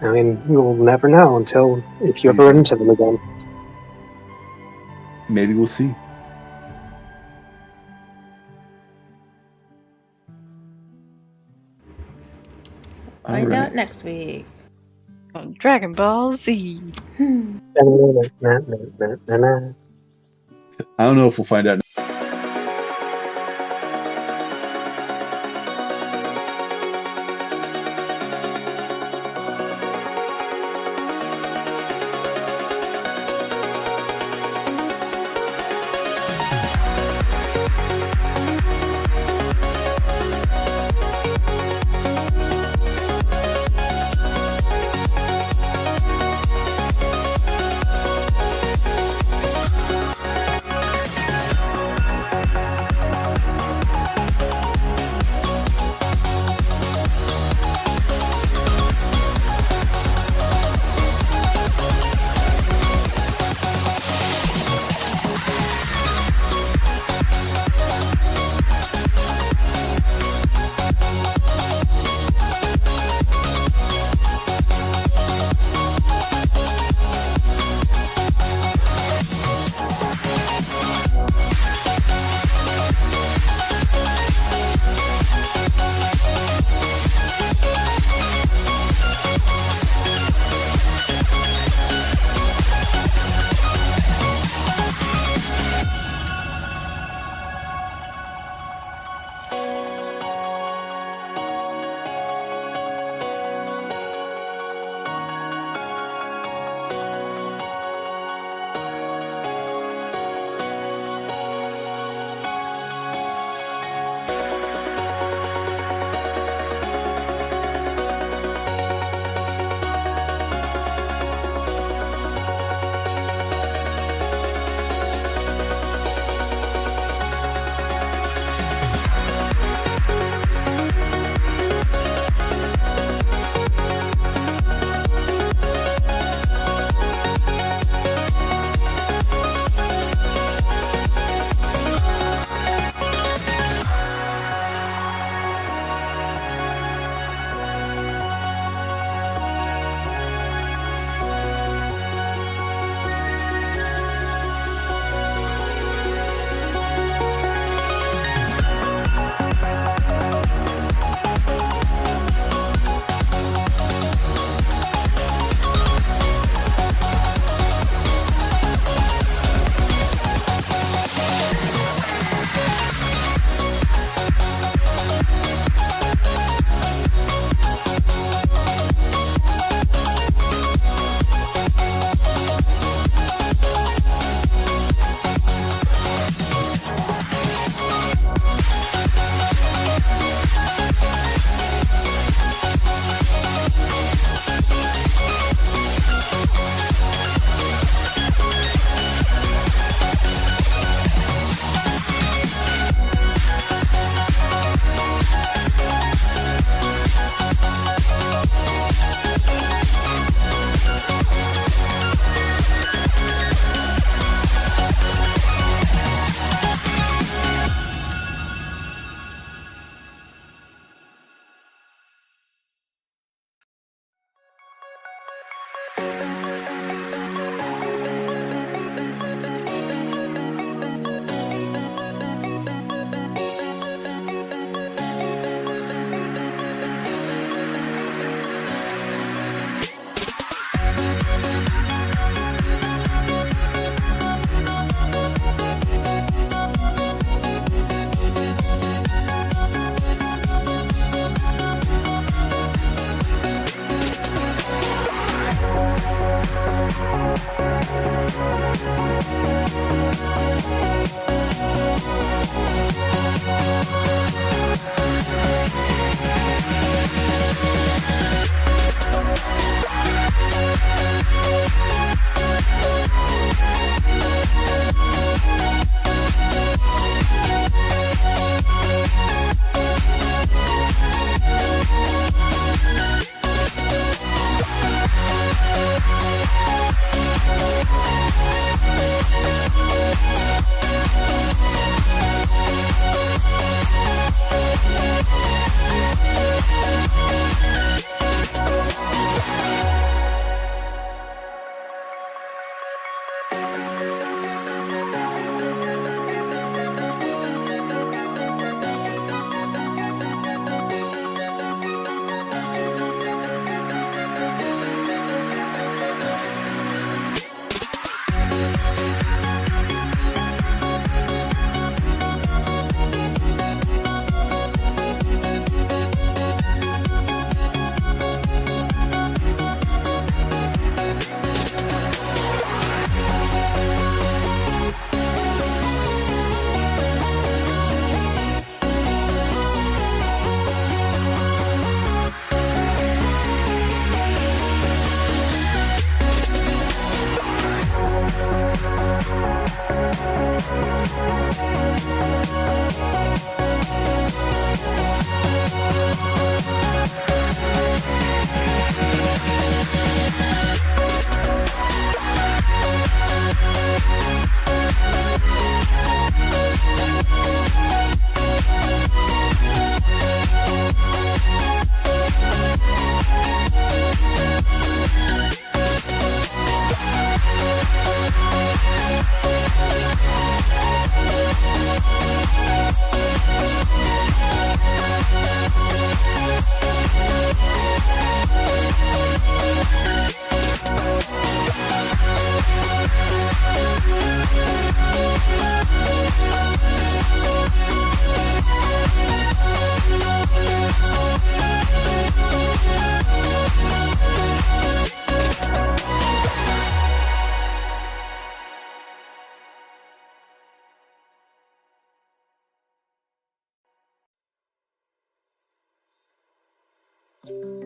I mean, you'll never know until if you ever run into them again. Maybe we'll see. Find Alright. out next week. On Dragon Ball Z. I don't know if we'll find out. Thank you.